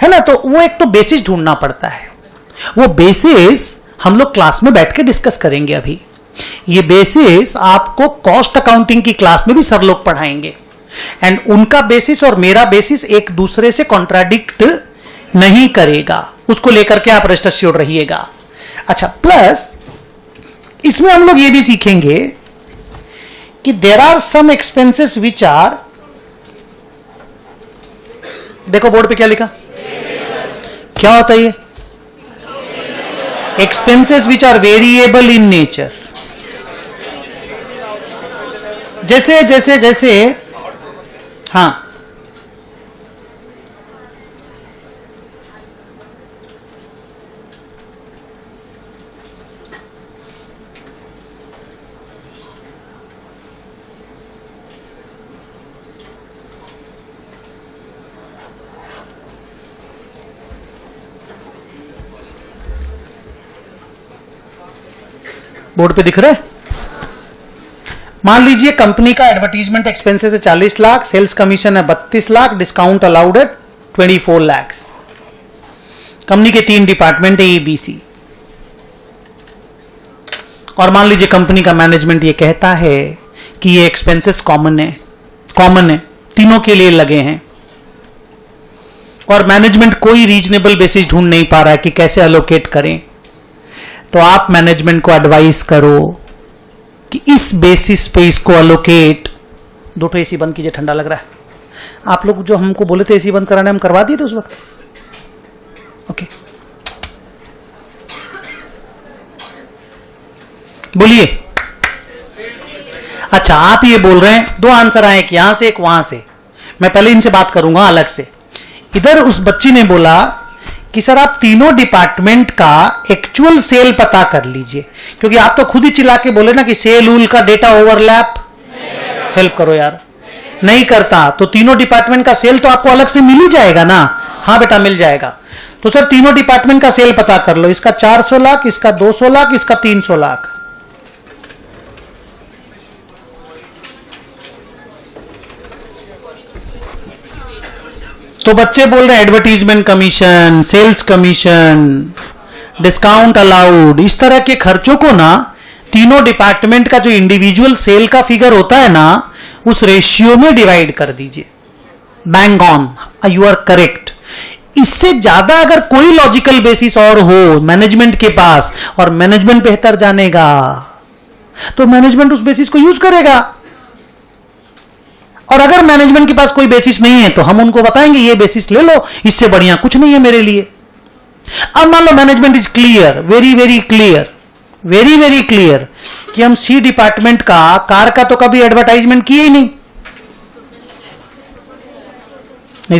ना, तो वो एक तो बेसिस ढूंढना पड़ता है। वो बेसिस हम लोग क्लास में बैठ के डिस्कस करेंगे। अभी ये बेसिस आपको कॉस्ट अकाउंटिंग की क्लास में भी सर लोग पढ़ाएंगे, एंड उनका बेसिस और मेरा बेसिस एक दूसरे से कॉन्ट्राडिक्ट नहीं करेगा, उसको लेकर के आप रेस्ट एश्योर्ड रहिएगा। अच्छा, प्लस इसमें हम लोग ये भी सीखेंगे कि there are some expenses which are, देखो बोर्ड पे क्या लिखा, क्या होता है ये, expenses which are variable in nature. जैसे जैसे जैसे हां, बोर्ड पे दिख रहा है। मान लीजिए कंपनी का एडवर्टीजमेंट एक्सपेंसेस है 40 लाख, सेल्स कमीशन है 32 लाख, डिस्काउंट अलाउड है 24 लाख। कंपनी के 3 डिपार्टमेंट है, ABC। और मान लीजिए कंपनी का मैनेजमेंट ये कहता है कि ये एक्सपेंसेस कॉमन है, तीनों के लिए लगे हैं, और मैनेजमेंट कोई रीजनेबल बेसिस ढूंढ नहीं पा रहा है कि कैसे अलोकेट करें। तो आप मैनेजमेंट को एडवाइस करो कि इस बेसिस पे इसको अलोकेट। 2 AC बंद कीजिए, ठंडा लग रहा है। आप लोग जो हमको बोले थे AC बंद कराने, हम करवा दिए थे उस वक्त। ओके, बोलिए। अच्छा, आप ये बोल रहे हैं 2 आंसर आए, एक यहां से एक वहां से। मैं पहले इनसे बात करूंगा अलग से। इधर उस बच्ची ने बोला कि सर आप तीनों डिपार्टमेंट का एक्चुअल सेल पता कर लीजिए, क्योंकि आप तो खुद ही चिल्ला के बोले ना कि सेल उल का डेटा ओवरलैप, हेल्प करो यार, नहीं करता। तो तीनों डिपार्टमेंट का सेल तो आपको अलग से मिल ही जाएगा ना। हाँ बेटा, मिल जाएगा। तो सर तीनों डिपार्टमेंट का सेल पता कर लो, इसका 400 लाख, इसका 200 लाख, इसका 300 लाख। तो बच्चे बोल रहे हैं advertisement commission, sales commission, discount allowed, इस तरह के खर्चों को ना तीनों डिपार्टमेंट का जो इंडिविजुअल सेल का फिगर होता है ना, उस रेशियो में डिवाइड कर दीजिए। Bang on, you are correct. इससे ज्यादा अगर कोई लॉजिकल बेसिस और हो मैनेजमेंट के पास, और मैनेजमेंट बेहतर जानेगा, तो मैनेजमेंट उस बेसिस को यूज करेगा। और अगर मैनेजमेंट के पास कोई बेसिस नहीं है तो हम उनको बताएंगे ये बेसिस ले लो, इससे बढ़िया कुछ नहीं है मेरे लिए। अब मान लो management is clear, very very clear, very very clear कि हम C डिपार्टमेंट का कार का तो कभी एडवर्टाइजमेंट किए ही नहीं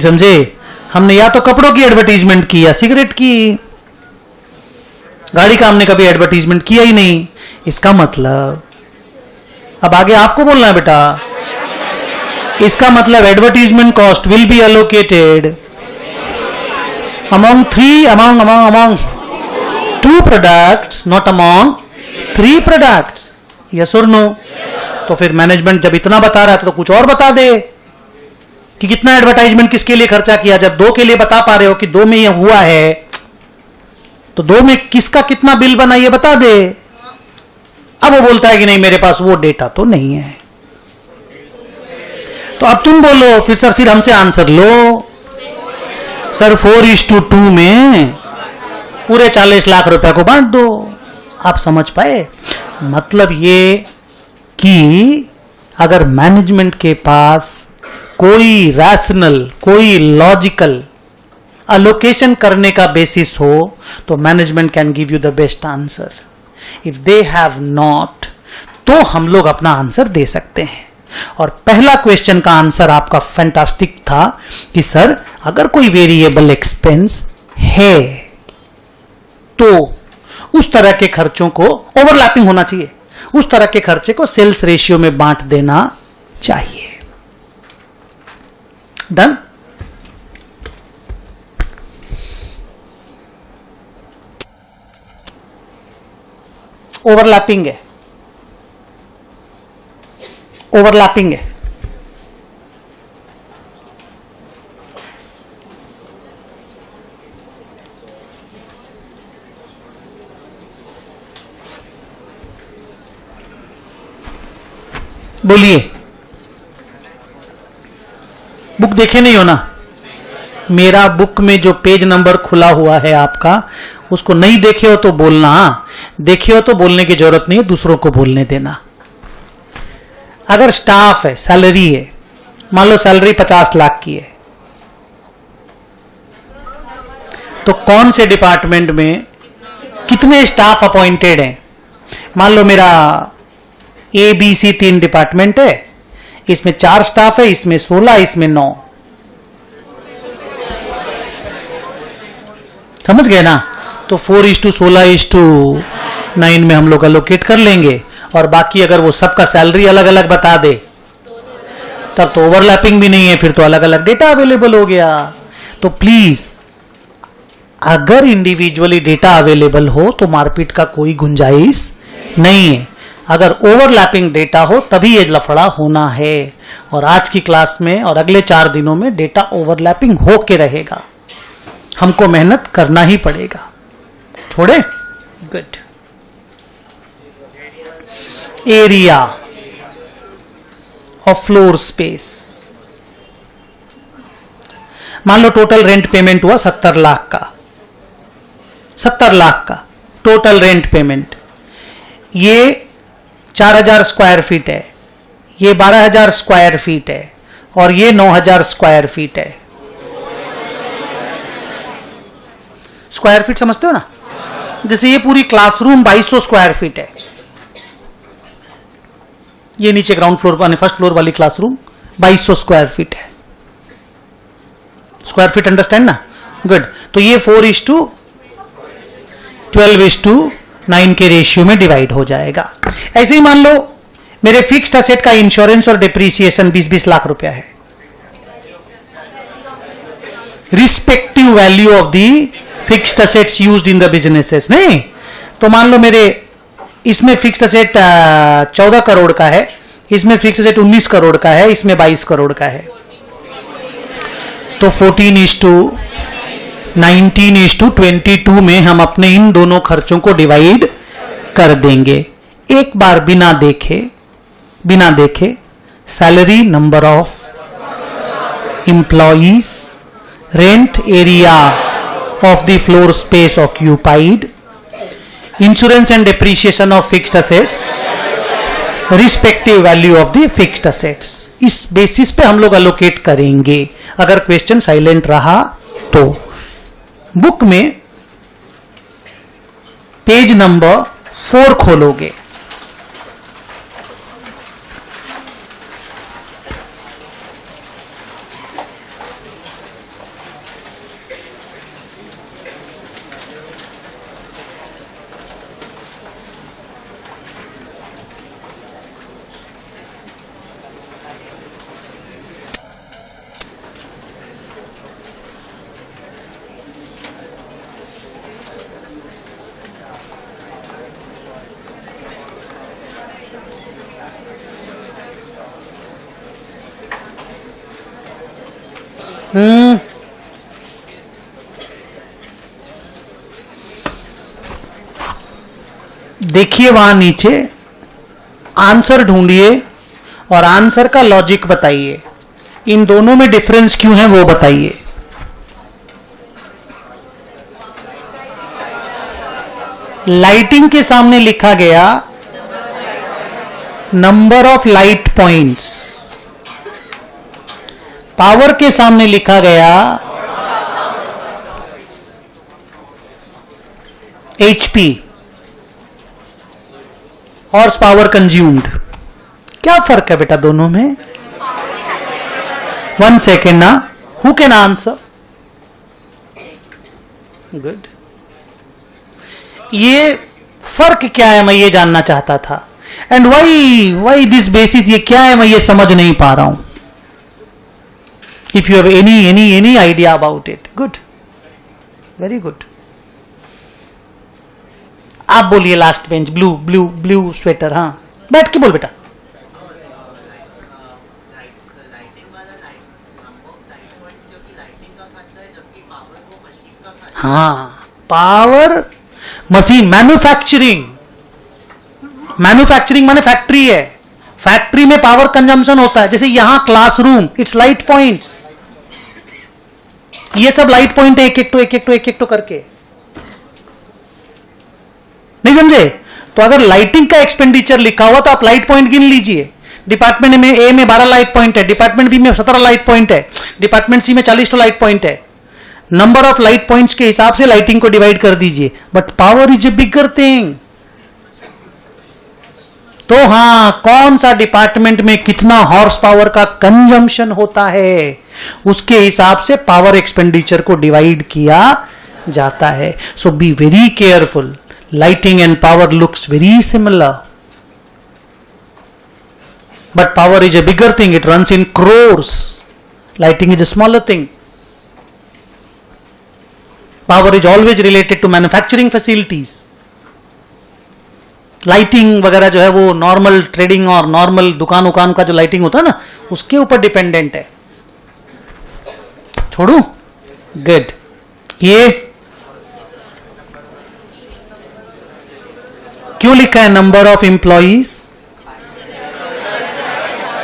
समझे। हमने या तो कपड़ों की एडवर्टाइजमेंट की या सिगरेट की, गाड़ी का हमने कभी एडवर्टाइजमेंट किया ही नहीं। इसका मतलब, अब आगे आपको बोलना है बेटा, इसका मतलब advertisement cost will be allocated among 2 products, not among 3 products. Yes or no? तो फिर मैनेजमेंट जब इतना बता रहा है तो कुछ और बता दे कि कितना एडवर्टाइजमेंट किसके लिए खर्चा किया। जब 2 के लिए बता पा रहे हो कि 2 में ये हुआ है, तो 2 में किसका कितना बिल बना ये बता दे। अब वो बोलता है कि नहीं मेरे पास वो डेटा तो नहीं है। तो अब तुम बोलो फिर सर, फिर हमसे आंसर लो सर, 4:2 में पूरे 40 लाख रुपए को बांट दो। आप समझ पाए? मतलब ये कि अगर मैनेजमेंट के पास कोई रैशनल, कोई लॉजिकल अलोकेशन करने का बेसिस हो, तो management can give you the best answer. If they have not, तो हम लोग अपना आंसर दे सकते हैं। और पहला क्वेश्चन का आंसर आपका फैंटास्टिक था कि सर अगर कोई वेरिएबल एक्सपेंस है तो उस तरह के खर्चों को ओवरलैपिंग होना चाहिए, उस तरह के खर्चे को सेल्स रेशियो में बांट देना चाहिए। डन? ओवरलैपिंग है, ओवरलैपिंग है। बोलिए, बुक देखे नहीं हो ना? मेरा बुक में जो पेज नंबर खुला हुआ है आपका, उसको नहीं देखे हो तो बोलना, देखे हो तो बोलने की जरूरत नहीं है, दूसरों को बोलने देना। अगर स्टाफ है, सैलरी है, मान लो सैलरी 50 लाख की है, तो कौन से डिपार्टमेंट में कितने स्टाफ अपॉइंटेड हैं? मान लो मेरा ABC 3 डिपार्टमेंट है, इसमें 4 स्टाफ है, इसमें 16, इसमें 9। समझ गए ना? तो 4:16:9 में हम लोग एलोकेट कर लेंगे, और बाकी अगर वो सबका सैलरी अलग अलग बता दे तब तो ओवरलैपिंग भी नहीं है, फिर तो अलग अलग डेटा अवेलेबल हो गया। तो प्लीज अगर इंडिविजुअली डेटा अवेलेबल हो तो मारपीट का कोई गुंजाइश नहीं है। अगर ओवरलैपिंग डेटा हो तभी ये लफड़ा होना है, और आज की क्लास में और अगले 4 दिनों में डेटा ओवरलैपिंग हो के रहेगा, हमको मेहनत करना ही पड़ेगा। छोड़े? Good. Area of floor space, मान लो टोटल रेंट पेमेंट हुआ 70 लाख का, 70 लाख का टोटल रेंट पेमेंट। ये 4000 स्क्वायर फीट है, ये 12000 स्क्वायर फीट है, और ये 9000 स्क्वायर फीट है। स्क्वायर फीट समझते हो ना? जैसे ये पूरी क्लासरूम 2200 स्क्वायर फीट है, ये नीचे ग्राउंड फ्लोर पर फर्स्ट फ्लोर वाली क्लासरूम 2200 स्क्वायर फीट है। स्क्वायर फीट अंडरस्टैंड ना? गुड। तो ये 4:12:9 के रेशियो में डिवाइड हो जाएगा। ऐसे ही मान लो मेरे फिक्स्ड असेट का इंश्योरेंस और डिप्रीसिएशन 20-20 लाख रुपया है, respective value of the fixed assets used in the businesses. नहीं तो मान लो मेरे इसमें फिक्स्ड असेट 14 करोड़ का है, इसमें फिक्स्ड असेट 19 करोड़ का है, इसमें 22 करोड़ का है, तो 14:19:22 में हम अपने इन दोनों खर्चों को डिवाइड कर देंगे। एक बार बिना देखे salary, number of employees, rent area of the floor space occupied, insurance and depreciation of fixed assets, respective value of the fixed assets. इस बेसिस पे हम लोग अलोकेट करेंगे। अगर क्वेश्चन साइलेंट रहा तो बुक में पेज नंबर 4 खोलोगे, देखिए वहां नीचे आंसर ढूंढिए और आंसर का लॉजिक बताइए। इन दोनों में डिफरेंस क्यों है वो बताइए। लाइटिंग के सामने लिखा गया number of light points, power के सामने लिखा गया HP, हॉर्स पावर कंज्यूम्ड। क्या फर्क है बेटा दोनों में? 1 सेकेंड ना, हु कैन आंसर? गुड। ये फर्क क्या है मैं ये जानना चाहता था, एंड वाई दिस बेसिस, ये क्या है मैं ये समझ नहीं पा रहा हूं। If you have any idea about it, good, very good. आप बोलिए लास्ट बेंच, ब्लू स्वेटर। हाँ बैठ के बोल बेटा। हाँ पावर मशीन, मैन्युफैक्चरिंग माने फैक्ट्री है, फैक्ट्री में पावर कंजम्पशन होता है। जैसे यहां क्लासरूम, इट्स लाइट पॉइंट्स, ये सब लाइट पॉइंट है, एक एक तो करके। नहीं समझे? तो अगर लाइटिंग का एक्सपेंडिचर लिखा हुआ तो आप लाइट पॉइंट गिन लीजिए। डिपार्टमेंट में ए में 12 लाइट पॉइंट है, डिपार्टमेंट बी में 17 लाइट पॉइंट है, डिपार्टमेंट सी में 40 लाइट पॉइंट है। नंबर ऑफ लाइट पॉइंट्स के हिसाब से लाइटिंग को डिवाइड कर दीजिए। But power is a bigger thing. तो हां, कौन सा डिपार्टमेंट में कितना हॉर्स पावर का कंजम्पशन होता है, उसके हिसाब से पावर एक्सपेंडिचर को डिवाइड किया जाता है। So be very careful. Lighting and power looks very similar, but power is a bigger thing. It runs in crores. Lighting is a smaller thing. Power is always related to manufacturing facilities. Lighting वगैरह जो है वो normal trading और normal दुकान उकान का जो lighting होता है ना, उसके ऊपर डिपेंडेंट है। छोड़ू? गुड। ये क्यों लिखा है नंबर ऑफ एम्प्लॉइज?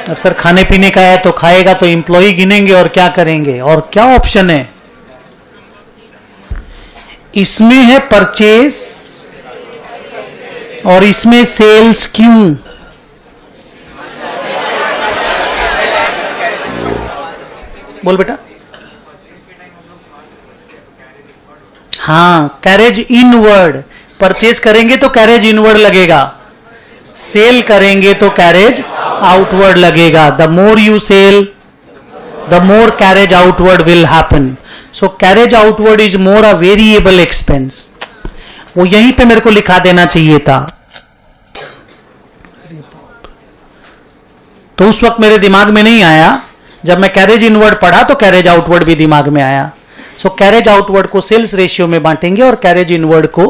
अब सर खाने पीने का है तो खाएगा तो एम्प्लॉई गिनेंगे और क्या करेंगे? और क्या ऑप्शन है इसमें? है परचेज और इसमें सेल्स। क्यों? बोल बेटा। हाँ, कैरेज इनवर्ड। परचेज करेंगे तो कैरेज इनवर्ड लगेगा, सेल करेंगे तो कैरेज आउटवर्ड लगेगा। The more you sell the more carriage outward will happen. So carriage outward is more a variable expense. वो यहीं पे मेरे को लिखा देना चाहिए था। तो उस वक्त मेरे दिमाग में नहीं आया। जब मैं कैरेज इनवर्ड पढ़ा तो कैरेज आउटवर्ड भी दिमाग में आया। सो कैरेज आउटवर्ड को सेल्स रेशियो में बांटेंगे और कैरेज इनवर्ड को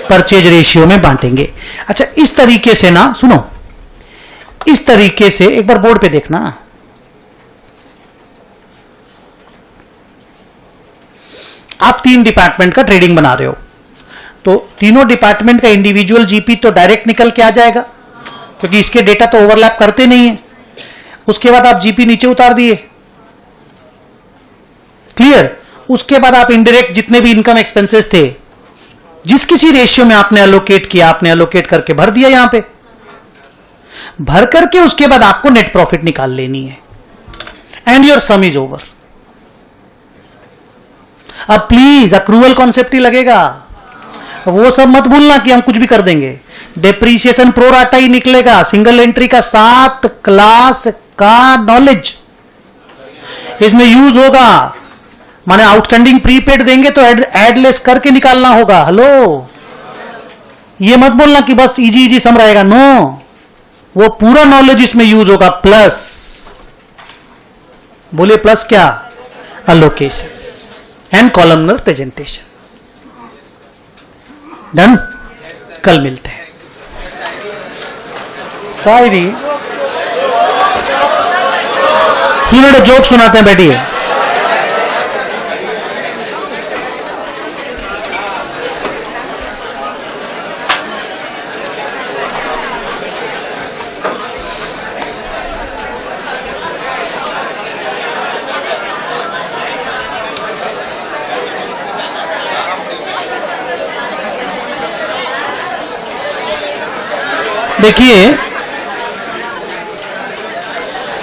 परचेज रेशियो में बांटेंगे। अच्छा, इस तरीके से ना, सुनो, इस तरीके से एक बार बोर्ड पे देखना। आप 3 डिपार्टमेंट का ट्रेडिंग बना रहे हो, तो तीनों डिपार्टमेंट का इंडिविजुअल जीपी तो डायरेक्ट निकल के आ जाएगा, क्योंकि इसके डेटा तो ओवरलैप करते नहीं है। उसके बाद आप जीपी नीचे उतार दिए, क्लियर। उसके बाद आप इनडायरेक्ट जितने भी इनकम एक्सपेंसेस थे, जिस किसी रेशियो में आपने एलोकेट किया, आपने एलोकेट करके भर दिया। यहां पे भर करके उसके बाद आपको नेट प्रॉफिट निकाल लेनी है and your some is over. अब प्लीज अक्रूवल कॉन्सेप्ट ही लगेगा, वो सब मत भूलना कि हम कुछ भी कर देंगे। डेप्रीसिएशन प्रो राटा ही निकलेगा। सिंगल एंट्री का 7 क्लास का नॉलेज इसमें यूज होगा। माने आउटस्टैंडिंग प्रीपेड देंगे तो एडलेस करके निकालना होगा। हेलो, ये मत बोलना कि बस इजी इजी सम रहेगा। नो, वो पूरा नॉलेज इसमें यूज होगा। प्लस, बोले प्लस क्या? Allocation and columnar presentation. Done? कल मिलते हैं। शायरी सुनो, जोक सुनाते हैं, बैठिए। देखिए,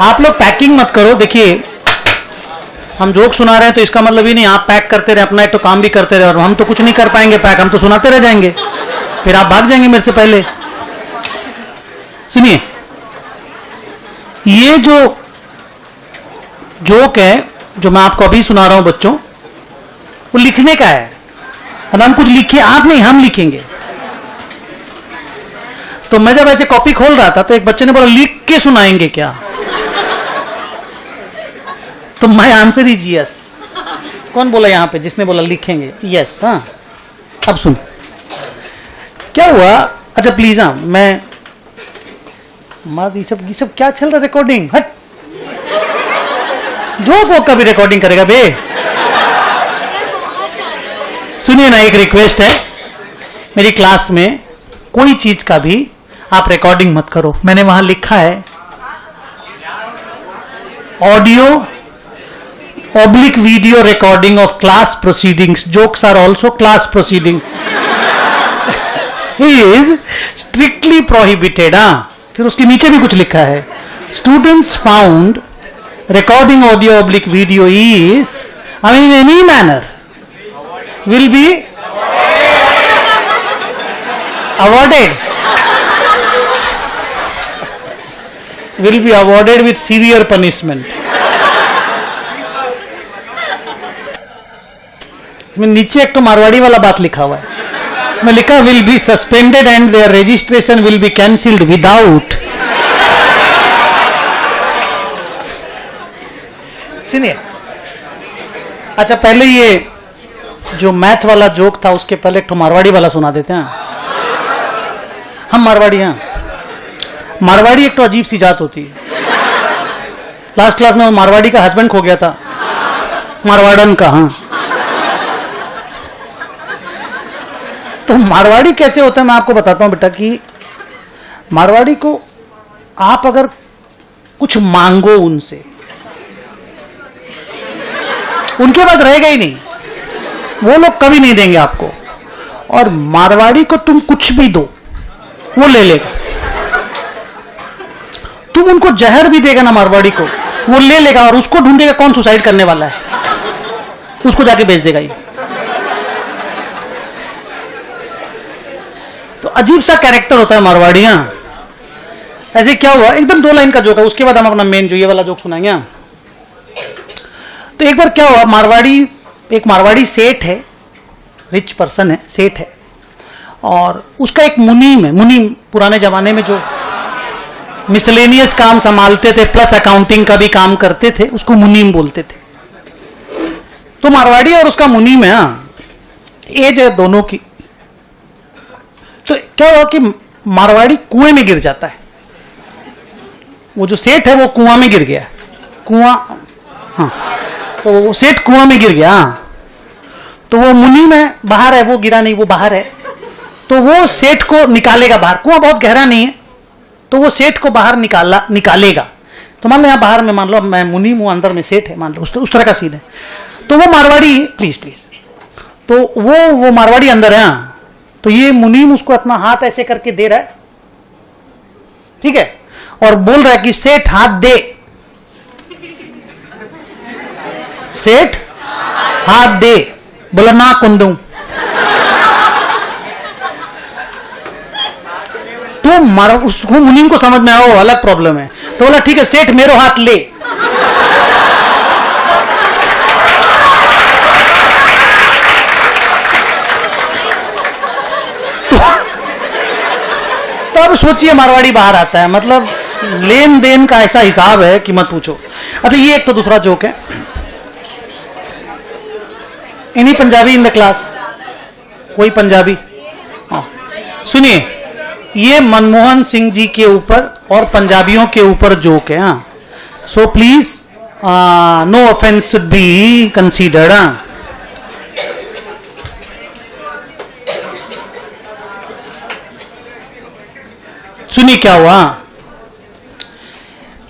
आप लोग पैकिंग मत करो। देखिए, हम जोक सुना रहे हैं तो इसका मतलब ही नहीं आप पैक करते रहे, अपना एक तो काम भी करते रहे, और हम तो कुछ नहीं कर पाएंगे पैक, हम तो सुनाते रह जाएंगे, फिर आप भाग जाएंगे मेरे से पहले। सुनिए, ये जो जोक है जो मैं आपको अभी सुना रहा हूं बच्चों, वो लिखने का है। अब हम कुछ लिखे, आप नहीं, हम लिखेंगे। तो मैं जब ऐसे कॉपी खोल रहा था तो एक बच्चे ने बोला लिख के सुनाएंगे क्या? तो मैं आंसर ही यस। कौन बोला यहां पे जिसने बोला लिखेंगे? यस। हाँ, अब सुन क्या हुआ। अच्छा प्लीज, हाँ, मैं ये सब क्या चल रहा? रिकॉर्डिंग हट, जो वो कभी रिकॉर्डिंग करेगा बे। सुनिए ना, एक रिक्वेस्ट है, मेरी क्लास में कोई चीज का भी आप रिकॉर्डिंग मत करो। मैंने वहां लिखा है audio oblique video recording of class proceedings. Jokes are also class proceedings. Is strictly prohibited. फिर उसके नीचे भी कुछ लिखा है, students found recording audio oblique video is, I mean in any manner, will be awarded with severe punishment. मैं नीचे एक तो मारवाड़ी वाला बात लिखा हुआ है, मैं लिखा will be suspended and their registration will be cancelled without। सुनिए, अच्छा पहले ये जो मैथ वाला जोक था उसके पहले एक तो मारवाड़ी वाला सुना देते हैं। हम मारवाड़ी हैं। मारवाड़ी एक तो अजीब सी जात होती है। लास्ट क्लास में मारवाड़ी का हस्बैंड खो गया था, मारवाड़न का। हाँ, तो मारवाड़ी कैसे होता है मैं आपको बताता हूं बेटा कि मारवाड़ी को आप अगर कुछ मांगो उनसे, उनके पास रहेगा ही नहीं, वो लोग कभी नहीं देंगे आपको। और मारवाड़ी को तुम कुछ भी दो वो ले लेगा। तुम उनको जहर भी देगा ना मारवाड़ी को, वो ले लेगा और उसको ढूंढेगा कौन सुसाइड करने वाला है, उसको जाके बेच देगा। ये तो अजीब सा कैरेक्टर होता है मारवाड़ियां। ऐसे क्या हुआ, एकदम 2 लाइन का जोक है, उसके बाद हम अपना मेन जो ये वाला जोक सुनाएंगे। तो एक बार क्या हुआ, एक मारवाड़ी सेठ है, रिच पर्सन है, सेठ है, और उसका एक मुनीम है। मुनीम पुराने जमाने में जो मिसलेनियस काम संभालते थे प्लस अकाउंटिंग का भी काम करते थे, उसको मुनीम बोलते थे। तो मारवाड़ी और उसका मुनीम है, एज है दोनों की। तो क्या हुआ कि मारवाड़ी कुएं में गिर जाता है। वो जो सेठ है वो कुआं में गिर गया, कुआं, हाँ, तो वो सेठ कुआं में गिर गया। तो वो मुनीम है, बाहर है, वो गिरा नहीं, वो बाहर है। तो वो सेठ को निकालेगा बाहर, कुआं बहुत गहरा नहीं है, तो वो सेठ को बाहर निकालेगा। तो मान लो यहाँ बाहर में, मान लो मैं मुनीम हूं, अंदर में सेठ है, मान लो उस तरह का सीन है। तो वो मारवाड़ी, प्लीज, तो वो मारवाड़ी अंदर है। तो ये मुनीम उसको अपना हाथ ऐसे करके दे रहा है, ठीक है, और बोल रहा है कि सेठ हाथ दे, सेठ हाथ दे। बोला ना कौन दूं। तो उसको मुनीम को समझ में आओ अलग प्रॉब्लम है, तो बोला ठीक है सेठ मेरो हाथ ले। तो अब सोचिए मारवाड़ी बाहर आता है, मतलब लेन देन का ऐसा हिसाब है कि मत पूछो। अच्छा ये एक तो दूसरा जोक है। Any Punjabi in the class? कोई पंजाबी? सुनिए, ये मनमोहन सिंह जी के ऊपर और पंजाबियों के ऊपर जोक है। हाँ, so please no offence should be considered. सुनिए क्या हुआ।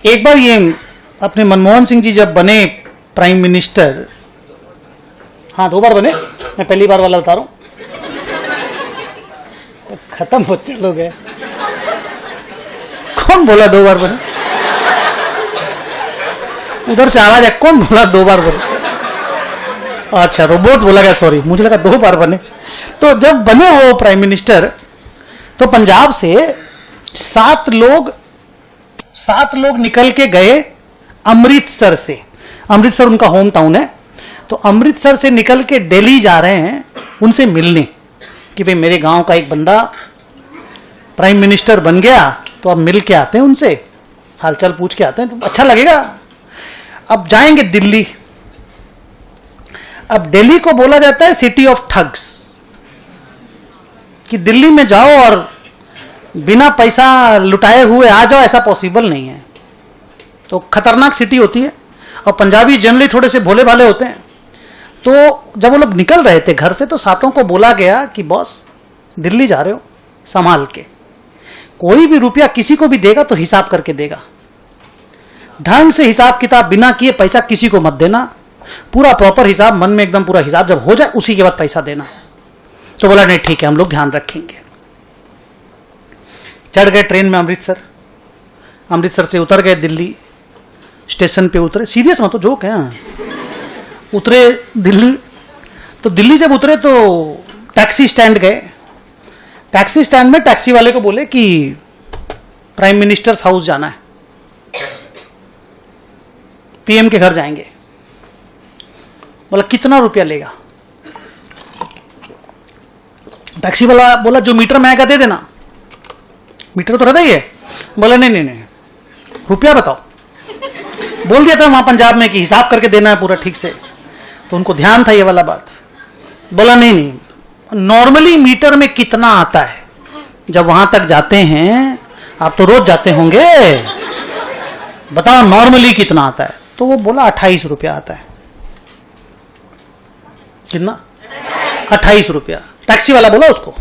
एक बार ये अपने मनमोहन सिंह जी जब बने प्राइम मिनिस्टर, हाँ 2 बार बने, मैं पहली बार वाला बता रहा हूं, तो खत्म हो चलो गए। कौन बोला 2 बार बने? उधर से आवाज है, कौन बोला 2 बार बने? अच्छा रोबोट बोला गया, सॉरी, मुझे लगा 2 बार बने। तो जब बने वो प्राइम मिनिस्टर, तो पंजाब से 7 लोग निकल के गए अमृतसर से। अमृतसर उनका होम टाउन है। तो अमृतसर से निकल के दिल्ली जा रहे हैं उनसे मिलने, कि भाई मेरे गांव का एक बंदा प्राइम मिनिस्टर बन गया, तो अब मिल के आते हैं उनसे, हालचाल पूछ के आते हैं, तो अच्छा लगेगा। अब जाएंगे दिल्ली। अब दिल्ली को बोला जाता है सिटी ऑफ ठग्स, कि दिल्ली में जाओ और बिना पैसा लुटाए हुए आ जाओ, ऐसा पॉसिबल नहीं है। तो खतरनाक सिटी होती है, और पंजाबी जनरली थोड़े से भोले भाले होते हैं। तो जब वो लोग निकल रहे थे घर से, तो साथों को बोला गया कि बॉस दिल्ली जा रहे हो, संभाल के, कोई भी रुपया किसी को भी देगा तो हिसाब करके देगा, ढंग से हिसाब किताब बिना किए पैसा किसी को मत देना, पूरा प्रॉपर हिसाब, मन में एकदम पूरा हिसाब जब हो जाए उसी के बाद पैसा देना। तो बोला नहीं ठीक है, हम लोग ध्यान रखेंगे। चढ़ गए ट्रेन में अमृतसर, अमृतसर से उतर गए दिल्ली, स्टेशन पे उतरे, सीरियस मत, तो जोक है, उतरे दिल्ली। तो दिल्ली जब उतरे तो टैक्सी स्टैंड गए, टैक्सी स्टैंड में टैक्सी वाले को बोले कि प्राइम मिनिस्टर्स हाउस जाना है, पीएम के घर जाएंगे। बोला कितना रुपया लेगा? टैक्सी वाला बोला जो मीटर में आएगा दे देना। मीटर तो रहता ही है। बोला नहीं नहीं नहीं, रुपया बताओ। बोल दिया था वहां पंजाब में कि हिसाब करके देना है पूरा ठीक से, तो उनको ध्यान था ये वाला बात। बोला नहीं नहीं, नॉर्मली मीटर में कितना आता है? जब वहां तक जाते हैं, आप तो रोज जाते होंगे, बताओ नॉर्मली कितना आता है? तो वो बोला 28 रुपया आता है। कितना? 28 रुपया। टैक्सी वाला बोला उसको,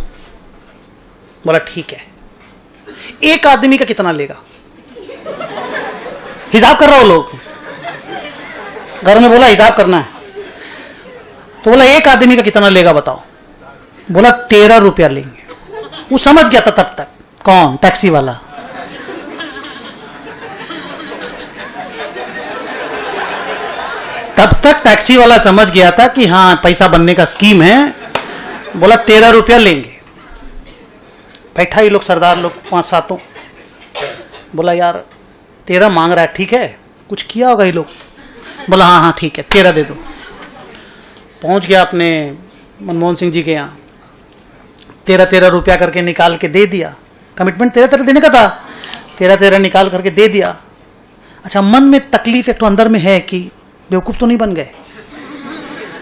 बोला ठीक है, एक आदमी का कितना लेगा? हिसाब कर रहा हो लोग, घर में बोला हिसाब करना है, तो बोला एक आदमी का कितना लेगा बताओ? बोला 13 रुपया लेंगे। वो समझ गया था तब तक। कौन? टैक्सी वाला। तब तक टैक्सी वाला समझ गया था कि हाँ पैसा बनने का स्कीम है। बोला 13 रुपया लेंगे। बैठा ही लोग, सरदार लोग 5-7। बोला यार 13 मांग रहा है, ठीक है, कुछ किया होगा ये लोग। बोला हाँ हाँ ठीक है 13 दे दो। पहुंच गया अपने मनमोहन सिंह जी के यहाँ, 13 रुपया करके निकाल के दे दिया। कमिटमेंट 13 देने का था, 13 निकाल करके दे दिया। अच्छा, मन में तकलीफ एक तो अंदर में है कि बेवकूफ तो नहीं बन गए,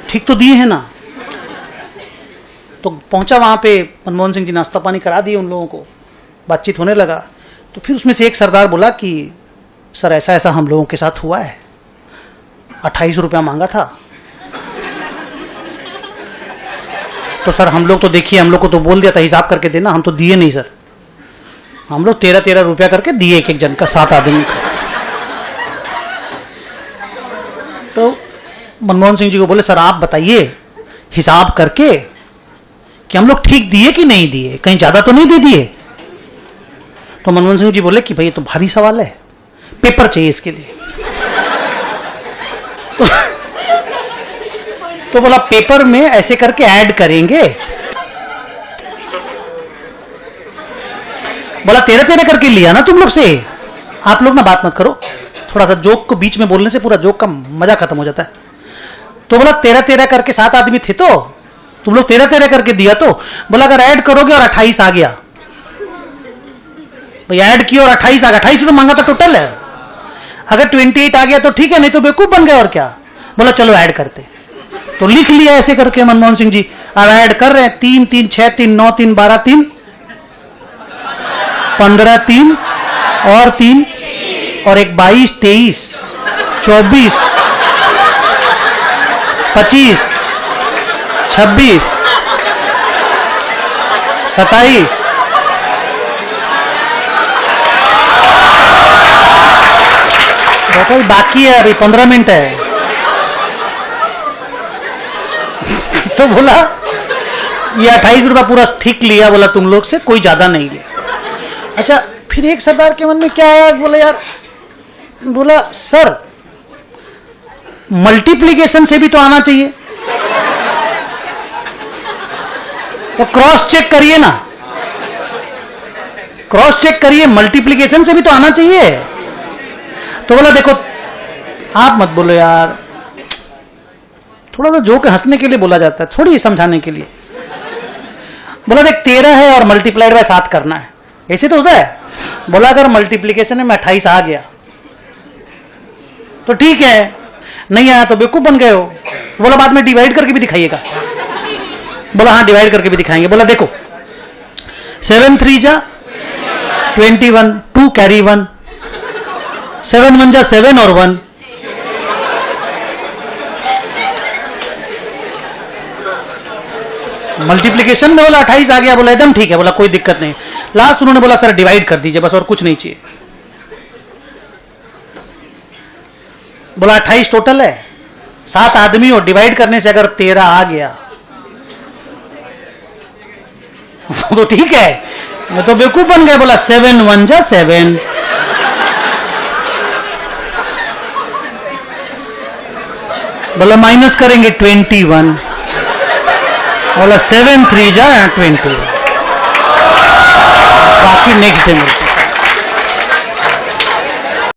ठीक तो दिए हैं ना। तो पहुंचा वहां पे, मनमोहन सिंह जी नाश्ता पानी करा दिए उन लोगों को, बातचीत होने लगा। तो फिर उसमें से एक सरदार बोला कि सर ऐसा ऐसा हम लोगों के साथ हुआ है, 28 रुपया मांगा था। तो सर हम लोग तो देखिए, हम लोग को तो बोल दिया था हिसाब करके देना, हम तो दिए नहीं सर। हम लोग 13 रुपया करके दिए एक एक जन का, 7 आदमी का। तो मनमोहन सिंह जी को बोले सर आप बताइए हिसाब करके कि हम लोग ठीक दिए कि नहीं दिए, कहीं ज्यादा तो नहीं दे दिए। तो मनमोहन सिंह जी बोले कि भाई ये तो भारी सवाल है, पेपर चाहिए इसके लिए। तो बोला पेपर में ऐसे करके ऐड करेंगे। बोला 13 करके लिया ना तुम लोग से, आप लोग ना बात मत करो, थोड़ा सा जोक को बीच में बोलने से पूरा जोक का मजा खत्म हो जाता है। तो बोला 13 करके 7 आदमी थे, तो तुम लोग 13 करके दिया। तो बोला अगर ऐड करोगे और 28 आ गया, भाई ऐड किया और 28 आ गया, 28 तो मांगा था टोटल है, अगर 28 आ गया तो ठीक है, नहीं तो बेवकूफ बन गए और क्या। बोला चलो ऐड करते। तो लिख लिया ऐसे करके मनमोहन सिंह जी, अब ऐड कर रहे हैं 3 3 6 3 9 3 12 3 15 3 और 3 और एक 22 23 24 25 26 27 बाकी है, अभी 15 मिनट है। तो बोला ये 28 रुपया पूरा ठीक लिया, बोला तुम लोग से कोई ज्यादा नहीं लिया। अच्छा, फिर एक सरदार के मन में क्या आया, बोला यार, बोला सर मल्टीप्लिकेशन से भी तो आना चाहिए, तो क्रॉस चेक करिए ना, क्रॉस चेक करिए, मल्टीप्लिकेशन से भी तो आना चाहिए। तो बोला देखो आप मत बोलो यार, थोड़ा सा जोक हंसने के लिए बोला जाता है, थोड़ी समझाने के लिए। बोला देख 13 है और मल्टीप्लाइड बाय 7 करना है, ऐसे तो होता है। बोला अगर मल्टीप्लिकेशन में 28 आ गया तो ठीक है, नहीं आया तो बेवकूफ बन गए हो। बोला बाद में डिवाइड करके भी दिखाइएगा। बोला हाँ डिवाइड करके भी दिखाएंगे। बोला देखो 7 3 जा 21, 2 कैरी 1, 7 1 जा 7 और 1, मल्टीप्लिकेशन में बोला 28 आ गया, बोला एकदम ठीक है, बोला कोई दिक्कत नहीं। लास्ट उन्होंने बोला सर डिवाइड कर दीजिए बस, और कुछ नहीं चाहिए। बोला 28 टोटल है, 7 आदमी और डिवाइड करने से अगर 13 आ गया तो ठीक है, मैं तो बेवकूफ बन गया, बोला 7 1 जा 7। बोला माइनस करेंगे 21। बोला 7 3 जा 20। बाकी नेक्स्ट डे मिलते हैं।